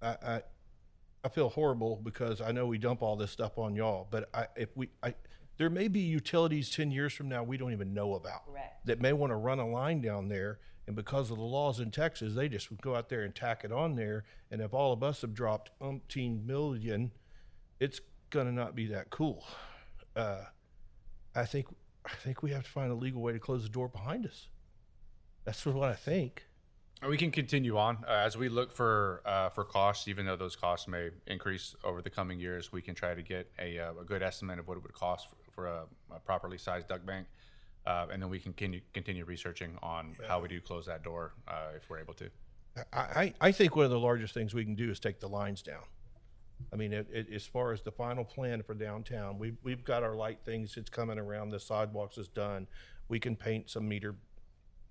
I feel horrible because I know we dump all this stuff on y'all, but there may be utilities 10 years from now we don't even know about. Correct. That may want to run a line down there, and because of the laws in Texas, they just would go out there and tack it on there. And if all of us have dropped umpteen million, it's gonna not be that cool. I think we have to find a legal way to close the door behind us. That's what I think. We can continue on as we look for costs. Even though those costs may increase over the coming years, we can try to get a good estimate of what it would cost for a properly sized duct bank, and then we can continue researching on how we do close that door if we're able to. I think one of the largest things we can do is take the lines down. I mean, as far as the final plan for downtown, we've got our light things. It's coming around. The sidewalks is done. We can paint some meter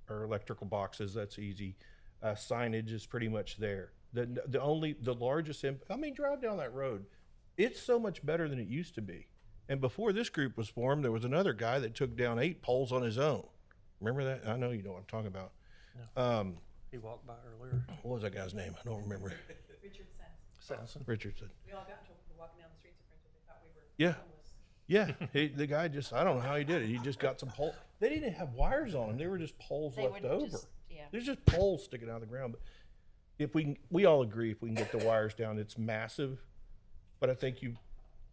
or electrical boxes. That's easy. Signage is pretty much there. The largest, drive down that road. It's so much better than it used to be. And before this group was formed, there was another guy that took down 8 poles on his own. Remember that? I know you know what I'm talking about. he walked by earlier. What was that guy's name? I don't remember. Sanson. Richardson. We all got in trouble for walking down the streets of Friendswood. They thought we were Yeah. homeless. Yeah, the guy just, I don't know how he did it. He just got some poles. They didn't have wires on them. They were just poles They left were over. just- yeah. There's just poles sticking out of the ground. But if we all agree if we can get the wires down, it's massive. But I think you've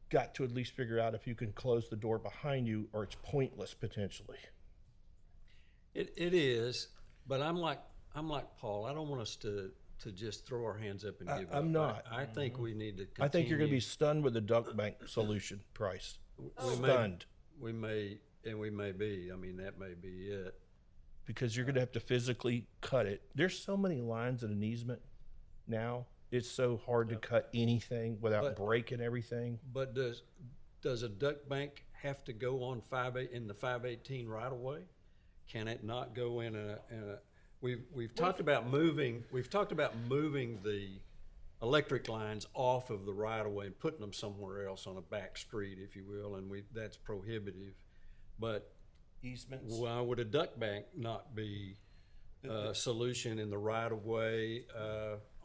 got to at least figure out if you can close the door behind you, or it's pointless potentially. It is, but I'm like Paul. I don't want us to just throw our hands up and give up. I'm not. I think we need to continue. I think you're going to be stunned with the duct bank solution price. Stunned. We may be. I mean, that may be it. Because you're going to have to physically cut it. There's so many lines in an easement now. It's so hard to cut anything without But- breaking everything. But does a duct bank have to go on in the 518 right away? Can it not go in a we've talked about moving the electric lines off of the right of way and putting them somewhere else on a back street, if you will, and that's prohibitive. But Easements. why would a duct bank not be a solution in the right of way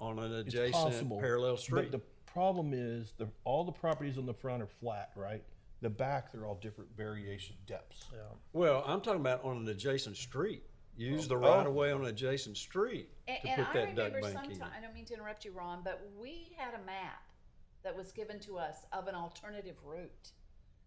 on an It's adjacent possible, parallel street? But the problem is all the properties on the front are flat, right? The back, they're all different variation depths. Yeah. Well, I'm talking about on an adjacent street. Use the right of way on an adjacent street to And put I that duct remember bank in. sometime, I don't mean to interrupt you, Ron, but we had a map that was given to us of an alternative route.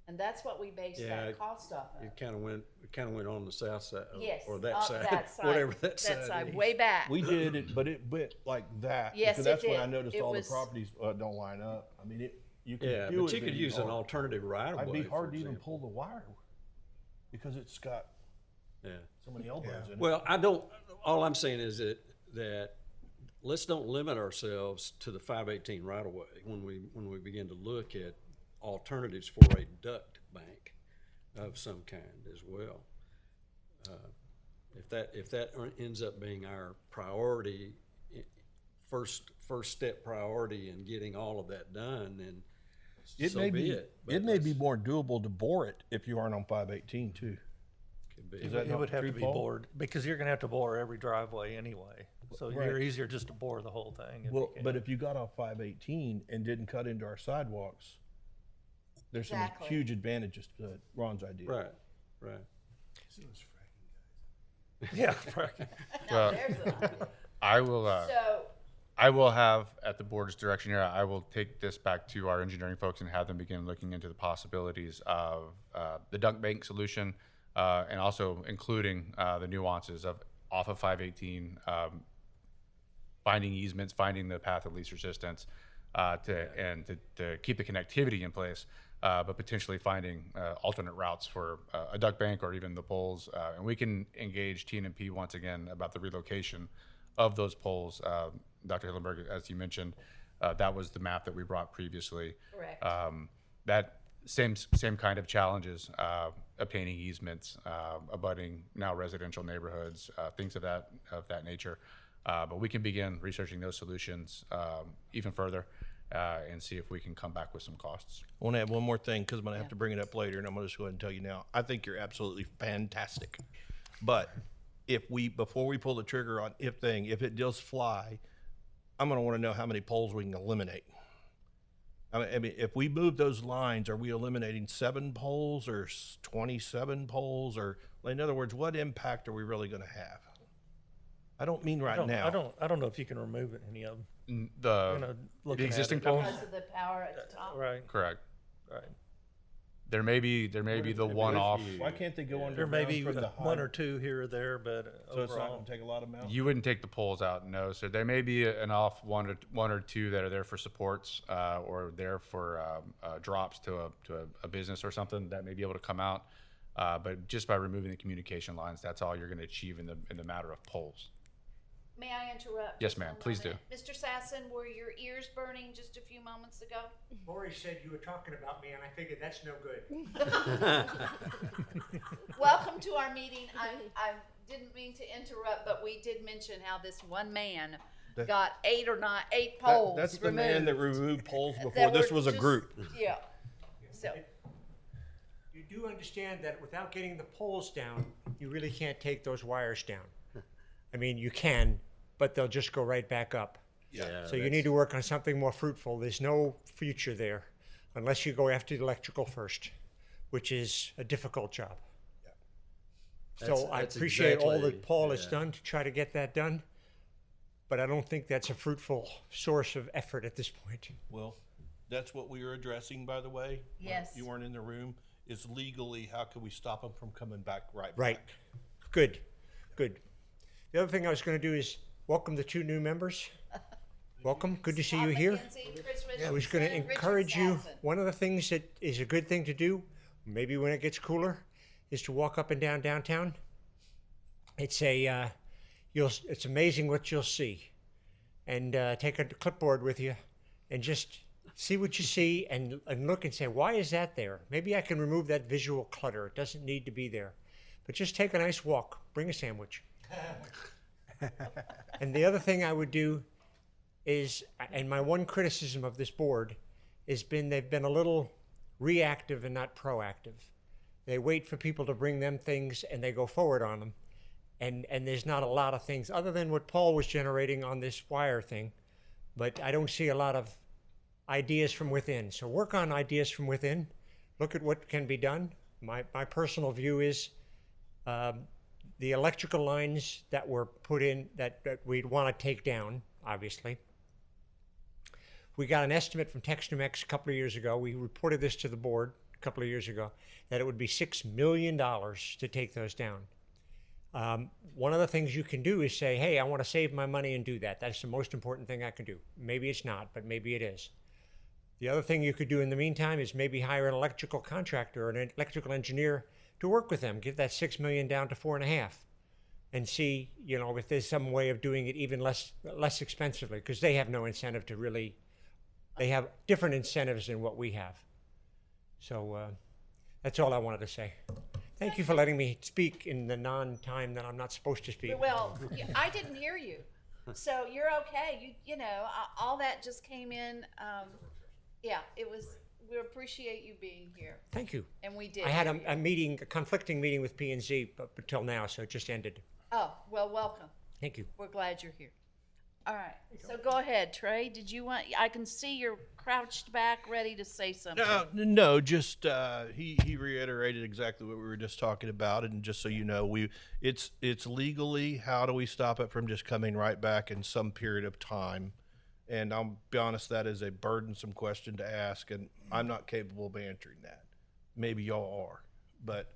And that's what we based Yeah, that cost off of. It kind of went on the south side, Yes. or that up side, that side, whatever that side is. way back. We did it, but it went like that. Yes, because it that's when did. I noticed It all was- the properties don't line up. I mean, you can Yeah, do but it. you could use an alternative right of way. I'd be hard for to even example. pull the wire because it's got Yeah. so many elbows in it. Well, all I'm saying is that let's don't limit ourselves to the 518 right of way when we begin to look at alternatives for a duct bank of some kind as well. If that ends up being our priority, first step priority in getting all of that done, then It so may be be, it. but it may be let's- more doable to bore it if you aren't on 518 too. could be. Is that It would not have true, to be Paul? bored, because you're gonna have to bore every driveway anyway. So you're Right. easier just to bore the whole thing. if you Well, can. but if you got off 518 and didn't cut into our sidewalks, there's some Exactly. huge advantages to Ron's idea. Right, right. Yeah, right. No, Well, there's an idea. I will have, at the board's direction here, I will take this back to our engineering folks and have them begin looking into the possibilities of the dunk bank solution, and also including the nuances of off of 518, finding easements, finding the path of least resistance, to keep the connectivity in place, but potentially finding alternate routes for a duck bank or even the poles. And we can engage TNMP once again about the relocation of those poles. Dr. Hillenberg, as you mentioned, that was the map that we brought previously. Correct. That same kind of challenges, obtaining easements, abutting now residential neighborhoods, things of that nature. But we can begin researching those solutions even further and see if we can come back with some costs. I want to add one more thing because I'm going to have to bring it up later, and I'm going to just go ahead and tell you now. I think you're absolutely fantastic, but before we pull the trigger on if it does fly, I'm going to want to know how many poles we can eliminate. I mean, if we move those lines, are we eliminating 7 poles or 27 poles, or in other words, what impact are we really going to have? I don't mean right now. I don't know if you can remove it, any of them. The Looking at existing it, poles? Because of the power at the top. Right, Correct. right. There may be the one-off. Why can't they go There underground may be from the one high? or two here or there, but So it's not overall, going to take a lot of them out? You wouldn't take the poles out, no. So there may be an off one or two that are there for supports, or there for drops to a business or something that may be able to come out. But just by removing the communication lines, that's all you're going to achieve in the matter of poles. May I interrupt? Yes, just ma'am. one Please moment? Mr. Sasson, were your ears burning just a few moments ago? Lori said you were talking about me, and I figured that's no good. Welcome to our meeting. I didn't mean to interrupt, but we did mention how this one man got 8 poles That's the removed. man that removed poles before. that This were was a just- group. Yeah. So, You do understand that without getting the poles down, you really can't take those wires down. I mean, you can, but they'll just go right back up. Yeah. So you need to work on something more fruitful. There's no future there unless you go after the electrical first, which is a difficult job. So I That's appreciate all exactly- that Paul has yeah. done to try to get that done, but I don't think that's a fruitful source of effort at this point. Well, that's what we were addressing, by the way. when Yes. You weren't in the room. Is legally, how can we stop them from coming back right Right. back? Good, good. The other thing I was going to do is welcome the 2 new members. Welcome, good to see you Tom here. McKenzie, Chris I was going to Richardson, Richard encourage you, Sasson. one of the things that is a good thing to do, maybe when it gets cooler, is to walk up and down downtown. It's it's amazing what you'll see. And take a clipboard with you and just see what you see and look and say, why is that there? Maybe I can remove that visual clutter. It doesn't need to be there. But just take a nice walk, bring a sandwich. And the other thing I would do is, and my one criticism of this board has been they've been a little reactive and not proactive. They wait for people to bring them things and they go forward on them. And there's not a lot of things other than what Paul was generating on this wire thing, but I don't see a lot of ideas from within. So work on ideas from within. Look at what can be done. My personal view is the electrical lines that were put in that we'd want to take down, obviously. We got an estimate from Tex-Mex a couple of years ago. We reported this to the board a couple of years ago, that it would be $6 million to take those down. One of the things you can do is say, hey, I want to save my money and do that. That's the most important thing I can do. Maybe it's not, but maybe it is. The other thing you could do in the meantime is maybe hire an electrical contractor or an electrical engineer to work with them. Get that $6 million down to 4.5 and see, if there's some way of doing it even less expensively, because they have no incentive to really, they have different incentives than what we have. So that's all I wanted to say. Thank you for letting me speak in the non-time that I'm not supposed to speak. Well, I didn't hear you, so you're okay. You know, all that just came in. Yeah, it was. We appreciate you being here, Thank you. and we did. I had hear you. a meeting, a conflicting meeting with P&Z up until now, so it just ended. Oh, well, welcome. Thank you. We're glad you're here. All right, so go ahead, Trey. Did you want, I can see you're crouched back, ready to say something. No, just he reiterated exactly what we were just talking about, and just so you know, it's legally, how do we stop it from just coming right back in some period of time? And I'll be honest, that is a burdensome question to ask, and I'm not capable of answering that. Maybe y'all are, but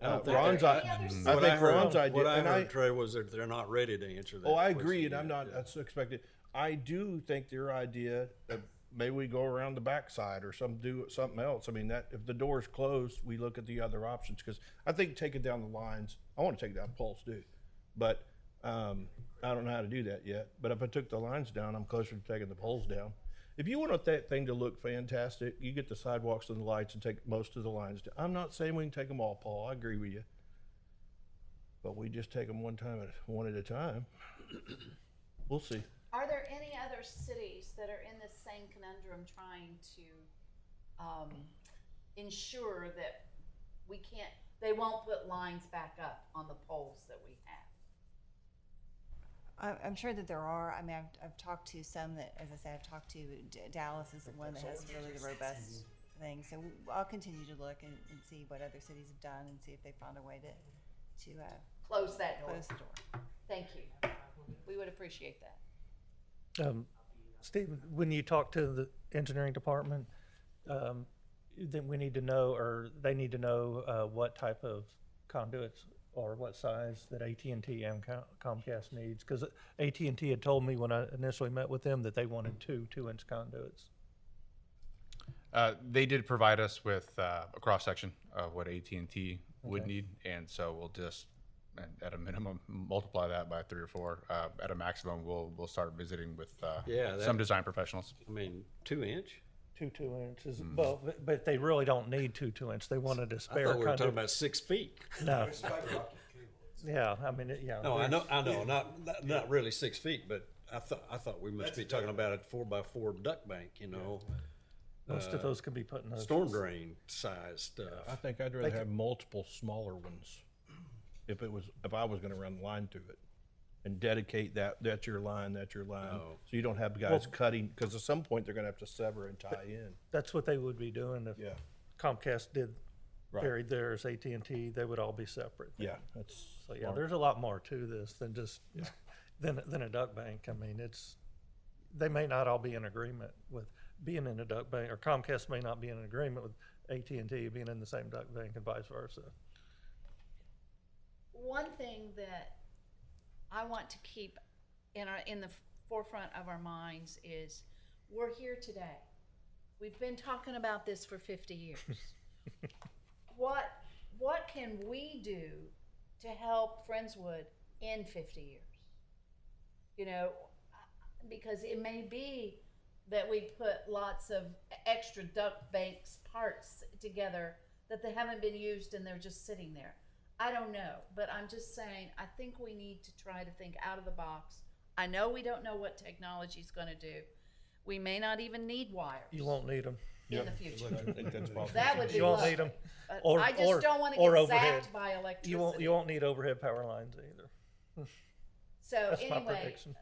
Ron's Any other city? I think Ron's idea. What I and heard, Trey, was that they're not ready to answer that. Oh, I question agree, and yet. I'm not. That's expected. I do think their idea that maybe we go around the backside or do something else. I mean, that if the door's closed, we look at the other options, because I think taking down the lines. I want to take down poles too, but I don't know how to do that yet. But if I took the lines down, I'm closer to taking the poles down. If you want that thing to look fantastic, you get the sidewalks and the lights and take most of the lines down. I'm not saying we can take them all, Paul. I agree with you. But we just take them one at a time. We'll see. Are there any other cities that are in this same conundrum trying to ensure that they won't put lines back up on the poles that we have? I'm sure that there are. I mean, I've talked to some that, as I said, I've talked to. Dallas is the one that has really the robust thing. So I'll continue to look and see what other cities have done and see if they found a way to Close that door. close the door. Thank you. We would appreciate that. Steve, when you talk to the engineering department, then we need to know, or they need to know, what type of conduits or what size that AT&T and Comcast needs. Because AT&T had told me when I initially met with them that they wanted two-inch conduits. They did provide us with a cross-section of what AT&T would need, and so we'll just, at a minimum, multiply that by 3 or 4. At a maximum, we'll start visiting with some design professionals. I mean, 2-inch? Two inches. Well, but they really don't need two-inch. They wanted a I spare thought we were talking conduit. about 6 feet. No. Yeah, I mean, yeah. No, I know, not really 6 feet, but I thought we must be talking about a 4x4 duct bank, you know, Most of those can be put in those. storm drain size stuff. I think I'd rather have multiple smaller ones if I was going to run the line to it and dedicate that's your line. Oh. So you don't have guys cutting, because at some point they're going to have to sever and tie in. That's what they would be doing if Yeah. Comcast did Right. buried theirs, AT&T, they would all be separate. Yeah, that's So yeah, smart. there's a lot more to this than just, than a duct bank. I mean, they may not all be in agreement with being in a duct bank, or Comcast may not be in agreement with AT&T being in the same duct bank and vice versa. One thing that I want to keep in the forefront of our minds is we're here today. We've been talking about this for 50 years. What can we do to help Friendswood in 50 years? You know, because it may be that we put lots of extra duct banks parts together that they haven't been used and they're just sitting there. I don't know, but I'm just saying, I think we need to try to think out of the box. I know we don't know what technology is going to do. We may not even need wires You won't need them. in the future. I think that's possible. That would be You won't lovely. need them. But Or- I just or- don't want to or get overhead. zapped by electricity. You won't need overhead power lines either. So That's my anyway, prediction.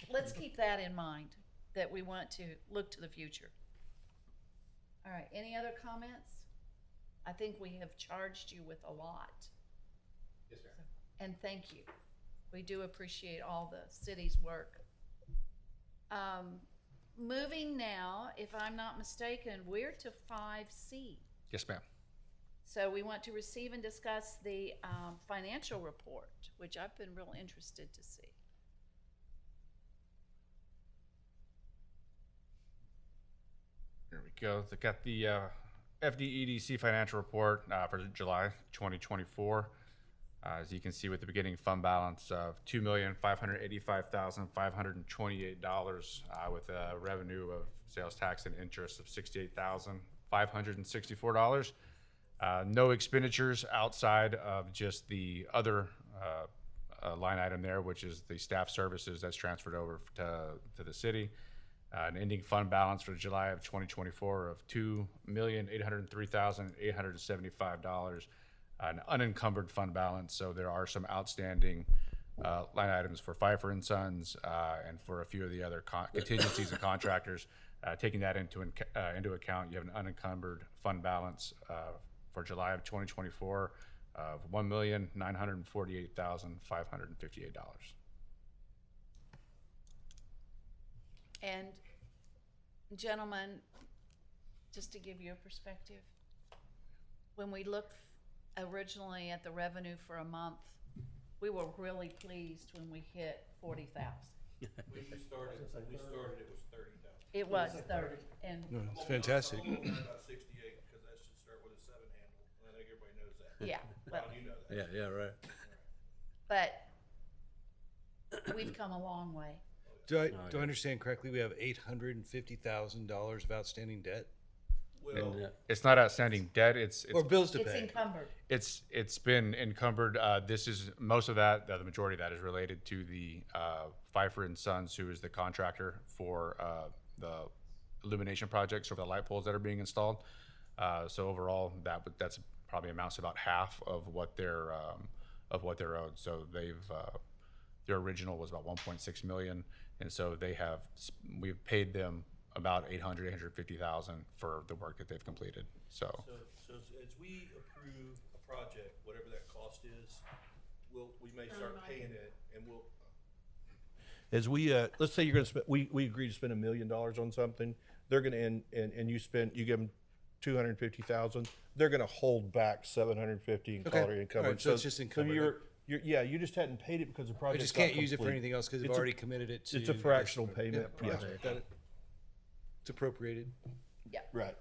let's keep that in mind, that we want to look to the future. All right, any other comments? I think we have charged you with a lot. Yes, ma'am. And thank you. We do appreciate all the city's work. Moving now, if I'm not mistaken, we're to 5C. Yes, ma'am. So we want to receive and discuss the financial report, which I've been real interested to see. Here we go. They got the FDEDC financial report for July 2024. As you can see, with the beginning fund balance of $2,585,528, with a revenue of sales tax and interest of $68,564. No expenditures outside of just the other line item there, which is the staff services that's transferred over to the city. An ending fund balance for July of 2024 of $2,803,875. An unencumbered fund balance, so there are some outstanding line items for Pfeiffer and Sons and for a few of the other contingencies and contractors. Taking that into account, you have an unencumbered fund balance for July of 2024 of $1,948,558. And gentlemen, just to give you a perspective, when we looked originally at the revenue for a month, we were really pleased when we hit 40,000. When we started, it was 30,000. It was 30, and No, it's fantastic. I'm only about 68 because that should start with a 7 handle. I think everybody knows that. yeah, well, Ron, you know that. Yeah, right. but we've come a long way. Do I understand correctly? We have $850,000 of outstanding debt Well, It's not outstanding debt. It's or bills to It's pay. encumbered. It's been encumbered. This is most of that. The majority of that is related to the Pfeiffer and Sons, who is the contractor for the illumination projects for the light poles that are being installed. So overall, that's probably amounts to about half of what they're owed. So their original was about 1.6 million, and so we've paid them about 850,000 for the work that they've completed. So as we approve a project, whatever that cost is, we may start paying it, and as we let's say you're going to spend, we agree to spend $1 million on something. They're going to and you give them 250,000. They're going to hold back 750 and call it encumbered. All right, so it's just encumbered. You just hadn't paid it because the I project. just can't use it for anything else because we've It's a- already committed it to. It's a fractional payment. Yeah, Got it. It's appropriated. right.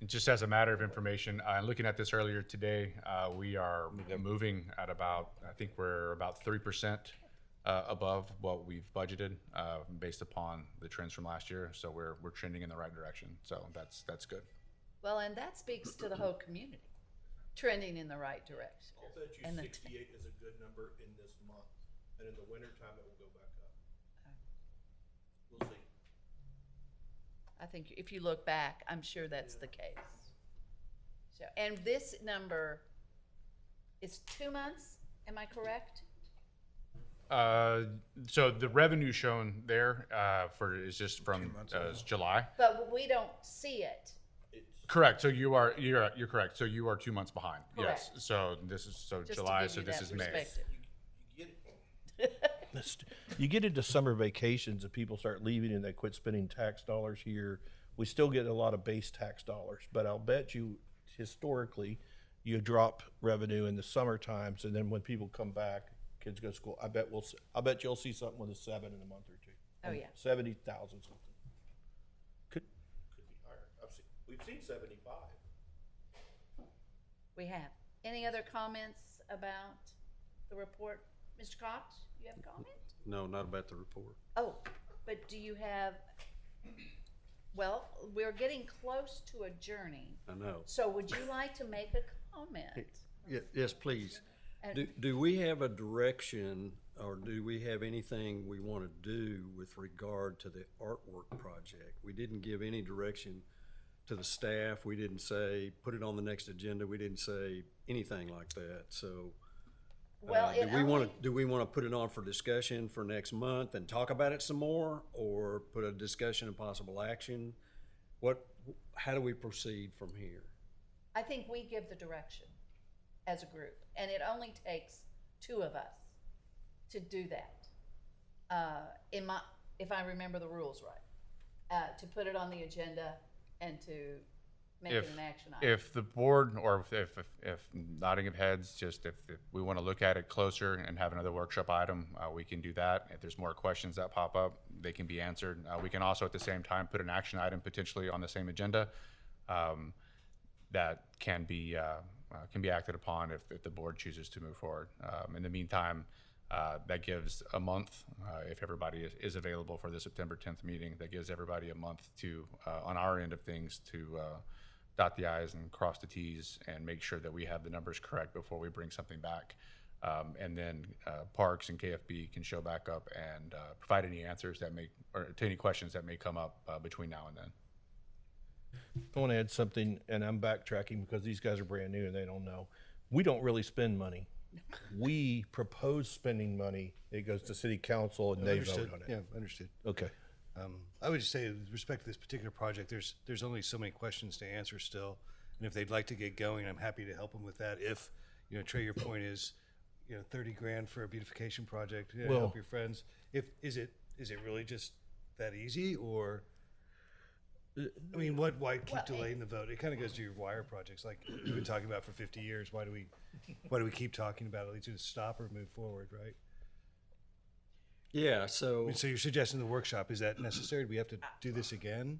just as a matter of information, looking at this earlier today, we are moving at about, I think we're about 3% above what we've budgeted based upon the trends from last year. So we're trending in the right direction. So that's good. Well, and that speaks to the whole community, trending in the right direction. I'll bet you And the 68 is a good number in this month, and in the wintertime it will go back up. We'll see. I think if you look back, I'm sure that's the case. So, and this number is 2 months, am I correct? So the revenue shown there is just from July. But we don't see it. Correct. So you're correct. So you are 2 months behind. Correct. Yes. So this is Just to July. give So you this that is May. perspective. You get into summer vacations and people start leaving and they quit spending tax dollars here. We still get a lot of base tax dollars, but I'll bet you historically you drop revenue in the summer times, and then when people come back, kids go to school. I bet you'll see something with a 7 in a month or two. Oh, yeah. 70,000 something. Could be higher. We've seen 75. We have. Any other comments about the report? Mr. Cox, you have a comment? No, not about the report. Oh, but do you have, well, we're getting close to adjourning. I know. So would you like to make a comment? Yes, please. And- Do we have a direction, or do we have anything we want to do with regard to the artwork project? We didn't give any direction to the staff. We didn't say, put it on the next agenda. We didn't say anything like that. So Well, it only, do we want to put it on for discussion for next month and talk about it some more, or put a discussion and possible action? How do we proceed from here? I think we give the direction as a group, and it only takes 2 of us to do that. If I remember the rules right, to put it on the agenda and to make it an action item. If the board, or if nodding of heads, just if we want to look at it closer and have another workshop item, we can do that. If there's more questions that pop up, they can be answered. We can also at the same time put an action item potentially on the same agenda that can be acted upon if the board chooses to move forward. In the meantime, that gives a month, if everybody is available for the September 10th meeting, that gives everybody a month to, on our end of things, to dot the I's and cross the T's and make sure that we have the numbers correct before we bring something back. And then Parks and KFB can show back up and provide any answers that may, or to any questions that may come up between now and then. I want to add something, and I'm backtracking because these guys are brand new and they don't know. We don't really spend money. We propose spending money. It goes to city council and they vote on it. Yeah, understood. Okay. I would just say, with respect to this particular project, there's only so many questions to answer still, and if they'd like to get going, I'm happy to help them with that. If, Trey, your point is, 30 grand for a beautification project, Well- help your friends. Is it really just that easy, or? I mean, why keep delaying the vote? It kind of goes to your wire projects, like we've been talking about for 50 years. Why do we keep talking about it? At least just stop or move forward, right? Yeah, I so, mean, so you're suggesting the workshop, is that necessary? Do we have to do this again?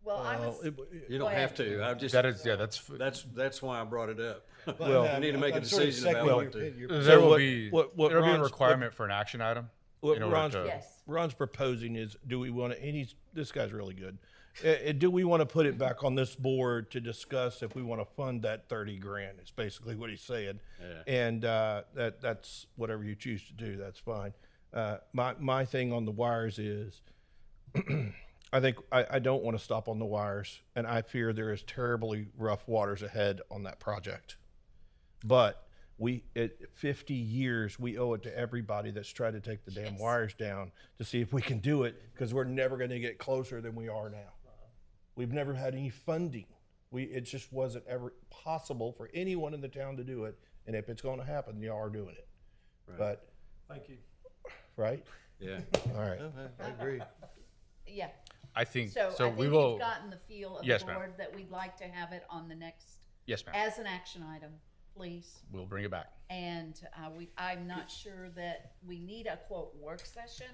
Well, I was, you don't have to. I just, That is, yeah, that's why I brought it up. Well, You need to make a I'm sort of decision about segueing what to. your- there So will what- be what there will be a Ron's- requirement for an action item. What in order Ron's, to- Yes. Ron's proposing is, do we want to, and this guy's really good. Do we want to put it back on this board to discuss if we want to fund that 30 grand? It's basically what he's saying. Yeah. And that's whatever you choose to do, that's fine. My thing on the wires is, I think I don't want to stop on the wires, and I fear there is terribly rough waters ahead on that project. But at 50 years, we owe it to everybody that's tried to take the damn wires down to see if we can do it, because we're never going to get closer than we are now. We've never had any funding. It just wasn't ever possible for anyone in the town to do it. And if it's going to happen, y'all are doing it. Right. But, Thank you. right? Yeah. All right. I agree. yeah. I think So I so. think We will. you've gotten the feel of Yes, the ma'am. board that we'd like to have it on the next, Yes, ma'am. as an action item, please. We'll bring it back. And I'm not sure that we need a quote work session,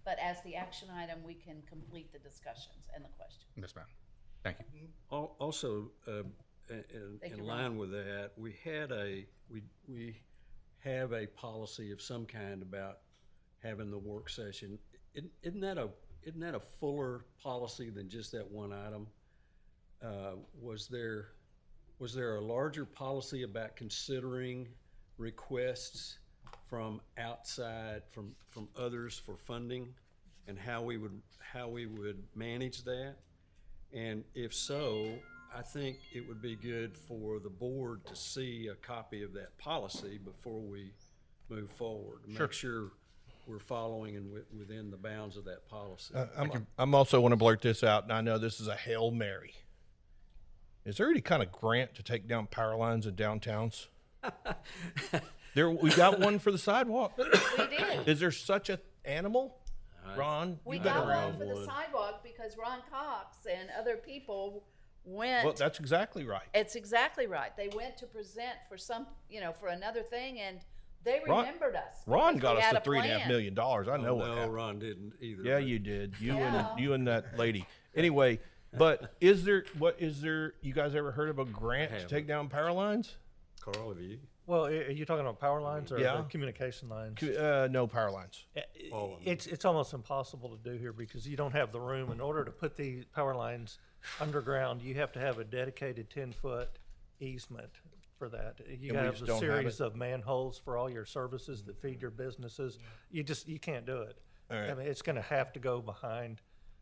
but as the action item, we can complete the discussions and the questions. Yes, ma'am. Thank you. Also, Thank in you, line with that, we have a policy of some kind about having the work session. Isn't that a fuller policy than just that one item? Was there a larger policy about considering requests from outside, from others for funding, and how we would manage that? And if so, I think it would be good for the board to see a copy of that policy before we move forward. Make sure we're following and within the bounds of that policy. I'm also want to blurt this out, and I know this is a Hail Mary. Is there any kind of grant to take down power lines in downtowns? We got one for the sidewalk. We did. Is there such an animal? Ron, We you got better one for the sidewalk because Ron Cox and other people went. Well, that's exactly right. It's exactly right. They went to present for some, for another thing, and they Ron- remembered us. Ron because got we us had to a $3.5 plan. million. I know what No, happened. Ron didn't either. Yeah, but- you did. Yeah. You and that lady. Anyway, but is there? You guys ever heard of a grant to haven't. take down power lines? Carl, have you? Well, are you talking about power lines or Yeah. the communication lines? No power lines. All of them. It's almost impossible to do here because you don't have the room. In order to put the power lines underground, you have to have a dedicated 10-foot easement for that. You And we have just a don't have series it. of manholes for all your services that feed your businesses. You can't do it. All right. I mean, it's going to have to go behind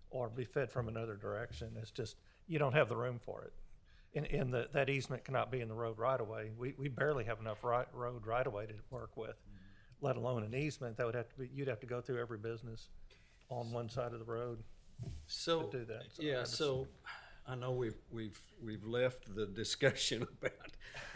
or be fed from another direction. It's just, you don't have the room for it. And that easement cannot be in the road right away. We barely have enough road right away to work with, let alone an easement. That would have to be, you'd have to go through every business on one side of the road. So, do that. So yeah, I just- so I know we've left the discussion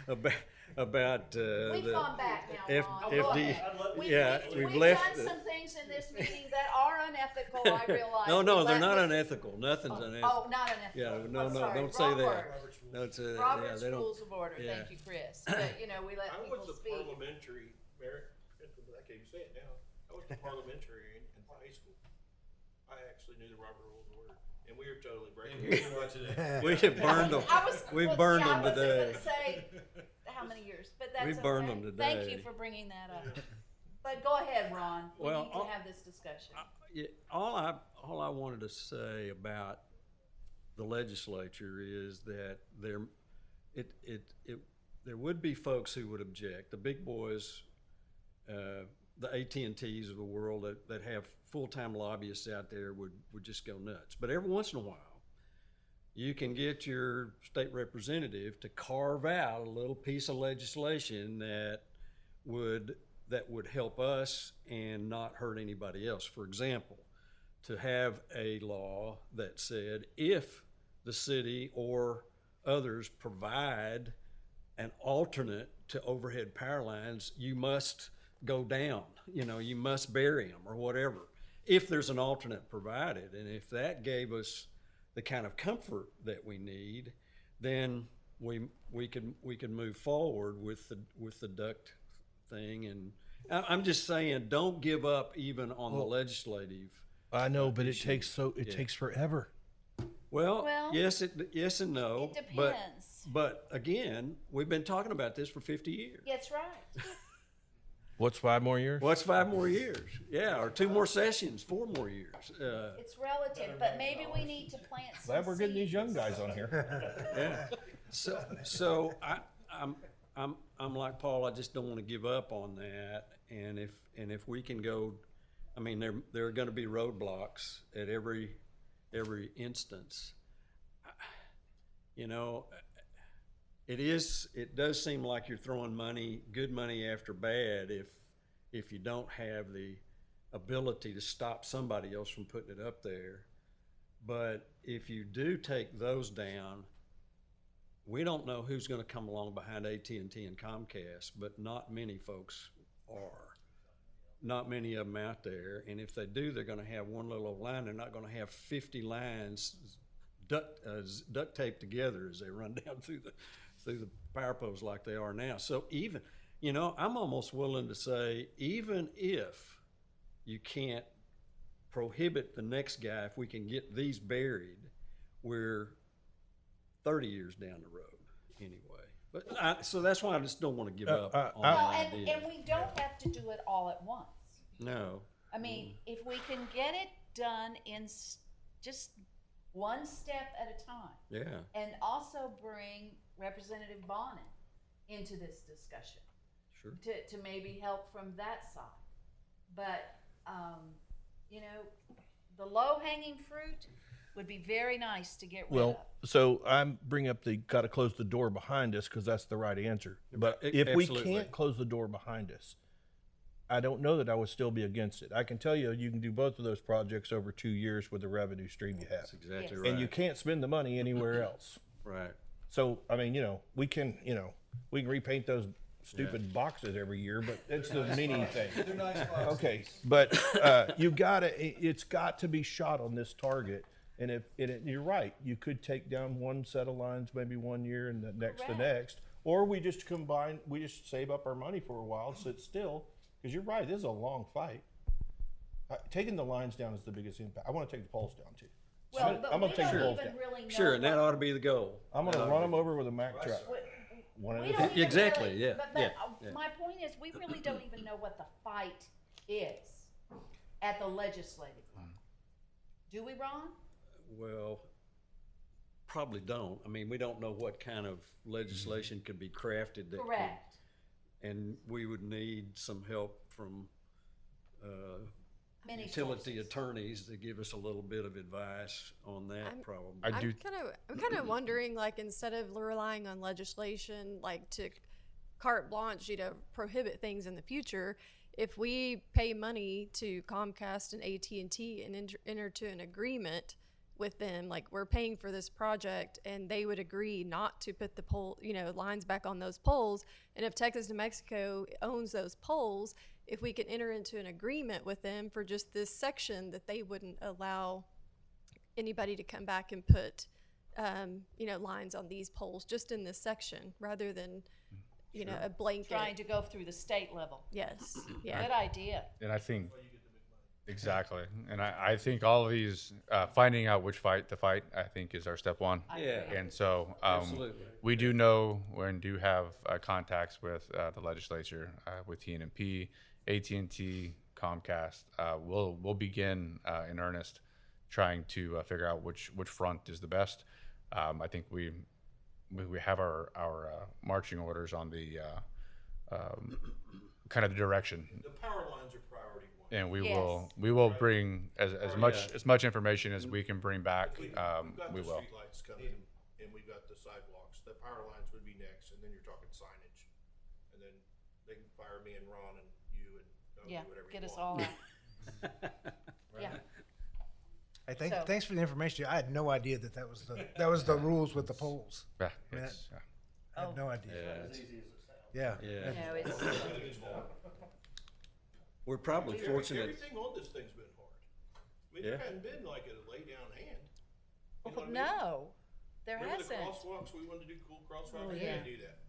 about We've the gone back now, F- Ron. Go FD ahead. yeah, we've we've left done the- some things in this meeting that are unethical, I realize. No, We they're let not Mr. unethical. Nothing's unethical. Oh, not unethical. Yeah, I'm no, sorry. don't say Wrong that. word. No, it's yeah, Robert's they don't. Rules of Order. yeah. Thank you, Chris. But, we let people speak. parliamentary, Mayor. I can't say it now. I was parliamentary in high school. I actually knew the Robert Rules of Order, and we were totally breaking it. We have burned them. We've burned them I today. wasn't gonna say how many years, but that's We've burned okay. them Thank today. you for bringing that up. But go ahead, Ron. We Well, need to have this discussion. Yeah, all I wanted to say about the legislature is that there would be folks who would object. The big boys the AT&Ts of the world that have full-time lobbyists out there would just go nuts. But every once in a while, you can get your state representative to carve out a little piece of legislation that would help us and not hurt anybody else. For example, to have a law that said if the city or others provide an alternate to overhead power lines, you must go down, you must bury them or whatever, if there's an alternate provided. And if that gave us the kind of comfort that we need, then we could move forward with the duct thing. And I'm just saying, don't give up even on the legislative. I know, but issue. it takes forever. Well, Well, yes and no. it depends. But again, we've been talking about this for 50 years. That's right. What's 5 more years? What's 5 more years? Yeah, or 2 more sessions, 4 more years. It's relative, but maybe we need to plant some Glad we're getting these seeds. young guys on here. Yeah. So I'm like Paul. I just don't want to give up on that. And if we can go, I mean, there are going to be roadblocks at every instance. It does seem like you're throwing good money after bad if you don't have the ability to stop somebody else from putting it up there. But if you do take those down, we don't know who's going to come along behind AT&T and Comcast, but not many folks are. Not many of them out there. And if they do, they're going to have one little line. They're not going to have 50 lines duct taped together as they run down through the power poles like they are now. So even, I'm almost willing to say, even if you can't prohibit the next guy, if we can get these buried, we're 30 years down the road anyway. But so that's why I just don't want to give up on Well, that idea. and we don't have to do it all at once. No. I mean, if we can get it done in just one step at a time, Yeah. and also bring Representative Bonin into this discussion Sure. to maybe help from that side. But, the low-hanging fruit would be very nice to get rid of. Well, so I'm bringing up got to close the door behind us because that's the right answer. But if we Absolutely. can't close the door behind us, I don't know that I would still be against it. I can tell you can do both of those projects over 2 years with the revenue stream you have. That's exactly Yes. right. And you can't spend the money anywhere else. Right. So, I mean, we can repaint those stupid boxes every year, but it's the mini thing. They're nice boxes. Okay, but it's got to be shot on this target. And you're right, you could take down one set of lines maybe 1 year and the next the Correct. next, or we just save up our money for a while, sit still, because you're right, this is a long fight. Taking the lines down is the biggest impact. I want to take the poles down too. Well, but I'm we gonna take the don't poles even down. really know. Sure, and that what- ought to be the goal. I'm gonna run them over with a Mack truck. One We at a don't time. even Exactly, really- yeah, But yeah, yeah. my point is, we really don't even know what the fight is at the legislative level. Do we, Ron? Well, probably don't. I mean, we don't know what kind of legislation could be crafted that could- Correct. and we would need some help from Many utility sources. attorneys to give us a little bit of advice on that problem. I do. I'm kind of wondering, like, instead of relying on legislation, like to carte blanche, prohibit things in the future, if we pay money to Comcast and AT&T and enter to an agreement with them, like we're paying for this project, and they would agree not to put the lines back on those poles, and if Texas New Mexico owns those poles, if we could enter into an agreement with them for just this section, that they wouldn't allow anybody to come back and put lines on these poles just in this section, rather than a blanket. Trying to go through the state level. Yes. Yeah. Good idea. And I think exactly, and I think all of these finding out which fight to fight, I think, is our step one. Yeah. And so Absolutely. we do know and do have contacts with the legislature, with TNMP, AT&T, Comcast. We'll begin in earnest trying to figure out which front is the best. I think we have our marching orders on the kind of the direction. The power lines And Yes. we will bring as much information as we can bring back. We've got We the will. streetlights coming, and we've got the sidewalks. The power lines would be next, and then you're talking signage. And then they can fire me and Ron and you and go Yeah, do whatever get you us want. all out. Yeah. Hey, So- thanks for the information. I had no idea that was the rules with the polls. Yeah, Man. it's, yeah. I had no idea. Yeah. Yeah. No, it's, We're probably fortunate. Everything on this thing's been hard. I mean, Yeah. there hadn't been like a lay down hand. You know what I mean? no, there Remember hasn't. the crosswalks? We wanted to do cool crosswalks. Oh, We yeah. didn't do that.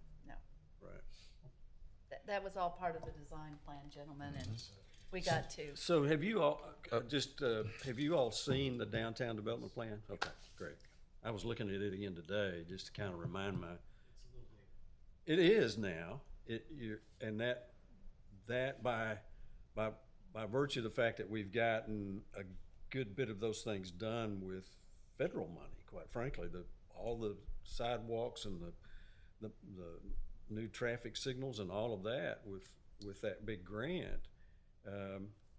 Right. That was all part of the design plan, gentlemen, and we got to. So have you all, have you all seen the downtown development plan? Okay, great. I was looking at it again today, just to kind of remind my. It is now, and that by virtue of the fact that we've gotten a good bit of those things done with federal money, quite frankly, all the sidewalks and the new traffic signals and all of that with that big grant,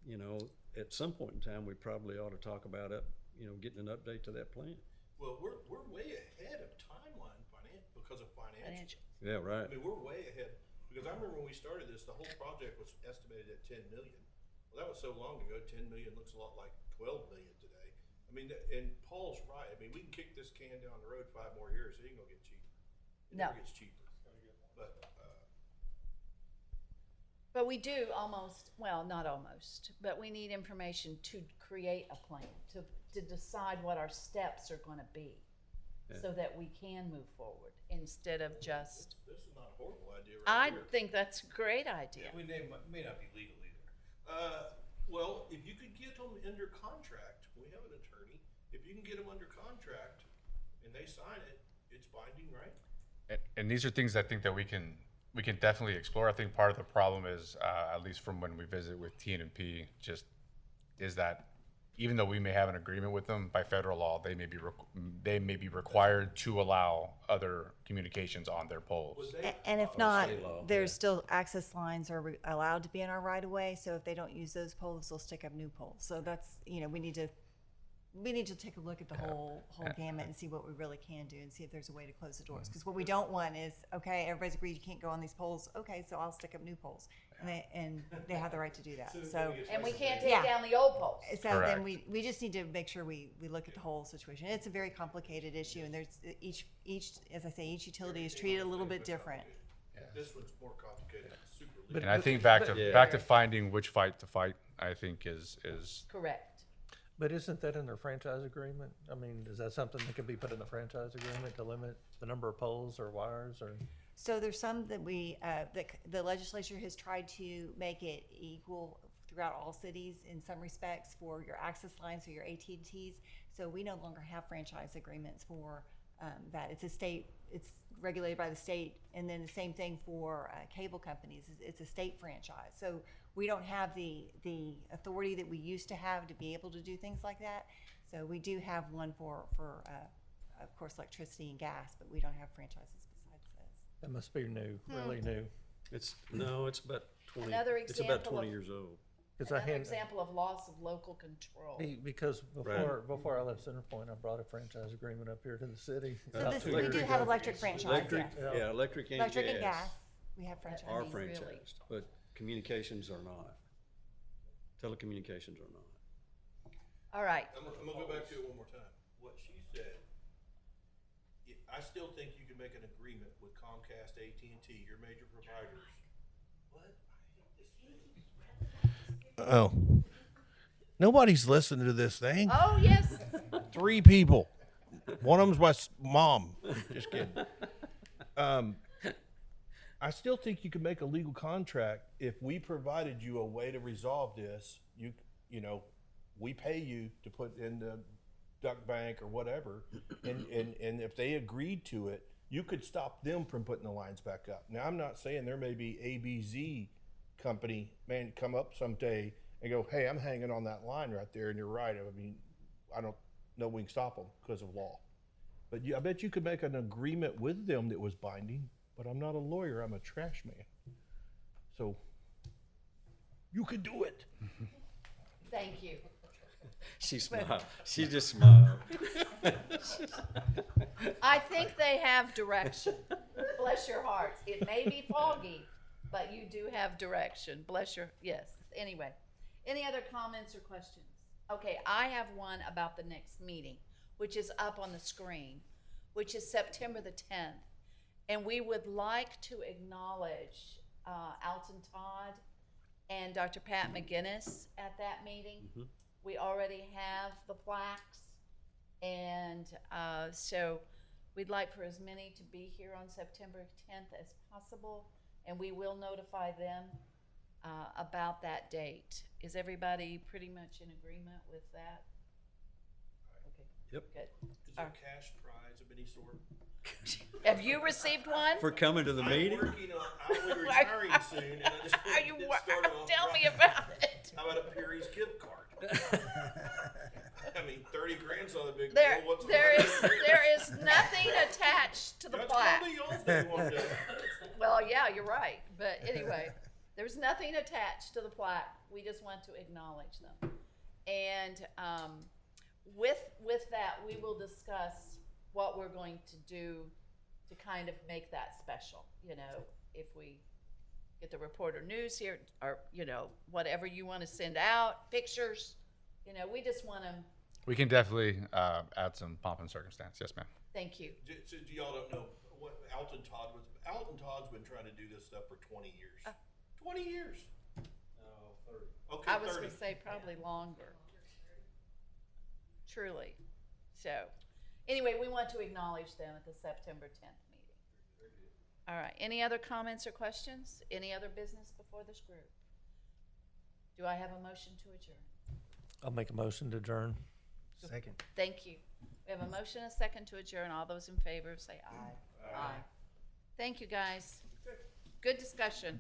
you know, at some point in time, we probably ought to talk about getting an update to that plan. Well, we're way ahead of timeline because of financial. Yeah, right. I mean, we're way ahead, because I remember when we started this, the whole project was estimated at 10 million. Well, that was so long ago. 10 million looks a lot like 12 million today. I mean, and Paul's right. I mean, we can kick this can down the road 5 more years. It ain't gonna get cheaper. It No. never gets cheaper. But we do not almost, but we need information to create a plan, to decide what our steps are gonna be, so that we can move forward, instead of just, This is not a horrible idea I right here. think that's a great idea. We may not be legal either. Well, if you could get them under contract, we have an attorney. If you can get them under contract and they sign it, it's binding, right? And these are things I think that we can definitely explore. I think part of the problem is, at least from when we visit with TNP, just is that even though we may have an agreement with them, by federal law, they may be required to allow other communications on their poles. And if not, there's still access lines are allowed to be in our right of way. So if they don't use those poles, they'll stick up new poles. So that's, we need to take a look at the whole gamut and see what we really can do and see if there's a way to close the doors. Because what we don't want is, okay, everybody's agreed you can't go on these poles. Okay, so I'll stick up new poles, and they have the right to do that. So And we can't take Yeah. down the old poles. then Correct. we just need to make sure we look at the whole situation. It's a very complicated issue, and there's each as I say, each utility is treated a little bit different. This one's more complicated. It's super legal. And I think back to finding which fight to fight, I think is Correct. But isn't that in their franchise agreement? I mean, is that something that can be put in the franchise agreement to limit the number of poles or wires or? So there's some that the legislature has tried to make it equal throughout all cities in some respects for your access lines or your AT&Ts. So we no longer have franchise agreements for that. It's regulated by the state, and then the same thing for cable companies. It's a state franchise. So we don't have the authority that we used to have to be able to do things like that. So we do have one for of course, electricity and gas, but we don't have franchises besides those. That must be new, really new. It's about 20. Another It's about example 20 of- years old. It's a Another hand, example of loss of local control. because before I left Centerpoint, I brought a franchise agreement up here to the city. So about this, 2 we years do ago. have electric franchise, Electric, yes. yeah, electric and Electric and gas gas, we have franchise. are mean, really. franchised, but communications are not. Telecommunications are not. All right. I'm gonna go back to it one more time. What she said, I still think you can make an agreement with Comcast, AT&T, your major providers. What? Oh. Nobody's listening to this thing. Oh, yes. 3 people. One of them's my mom. Just kidding. I still think you can make a legal contract if we provided you a way to resolve this. You know, we pay you to put in the duck bank or whatever, and if they agreed to it, you could stop them from putting the lines back up. Now, I'm not saying there may be ABZ company man come up someday and go, hey, I'm hanging on that line right there, and you're right. I mean, I don't know we can stop them because of law. But I bet you could make an agreement with them that was binding, but I'm not a lawyer, I'm a trash man. So you could do it. Thank you. She smiled. She just smiled. I think they have direction. Bless your hearts. It may be foggy, but you do have direction. Bless your, yes. Anyway, any other comments or questions? Okay, I have one about the next meeting, which is up on the screen, which is September the 10th. And we would like to acknowledge Alton Todd and Dr. Pat McGinnis at that meeting. We already have the plaques, and so we'd like for as many to be here on September 10th as possible, and we will notify them about that date. Is everybody pretty much in agreement with that? Okay. Yep. Good. Is there a cash prize of any sort? Have you received one? For coming to the meeting? I'm working on, I'll be retiring soon, and I just Are you? get started off Tell me right. about it. How about a Perry's gift card? I mean, 30 grand's not a big There, deal. What's there is, 100? there is nothing attached to the That's plaque. gonna be y'all's day one day. Well, yeah, you're right. But anyway, there's nothing attached to the plaque. We just want to acknowledge them. And with that, we will discuss what we're going to do to kind of make that special. You know, if we get the reporter news here, or, you know, whatever you want to send out, pictures, you know, we just want to, We can definitely add some pomp and circumstance. Yes, ma'am. thank you. So y'all don't know what Alton Todd's been trying to do this stuff for 20 years. 20 years. No, 30. Okay, I was 30. going to say probably longer. Truly. So, anyway, we want to acknowledge them at the September 10th meeting. All right. Any other comments or questions? Any other business before this group? Do I have a motion to adjourn? I'll make a motion to adjourn. Second. Thank you. We have a motion, a second to adjourn. All those in favor say aye. Aye. Thank you, guys. Good discussion.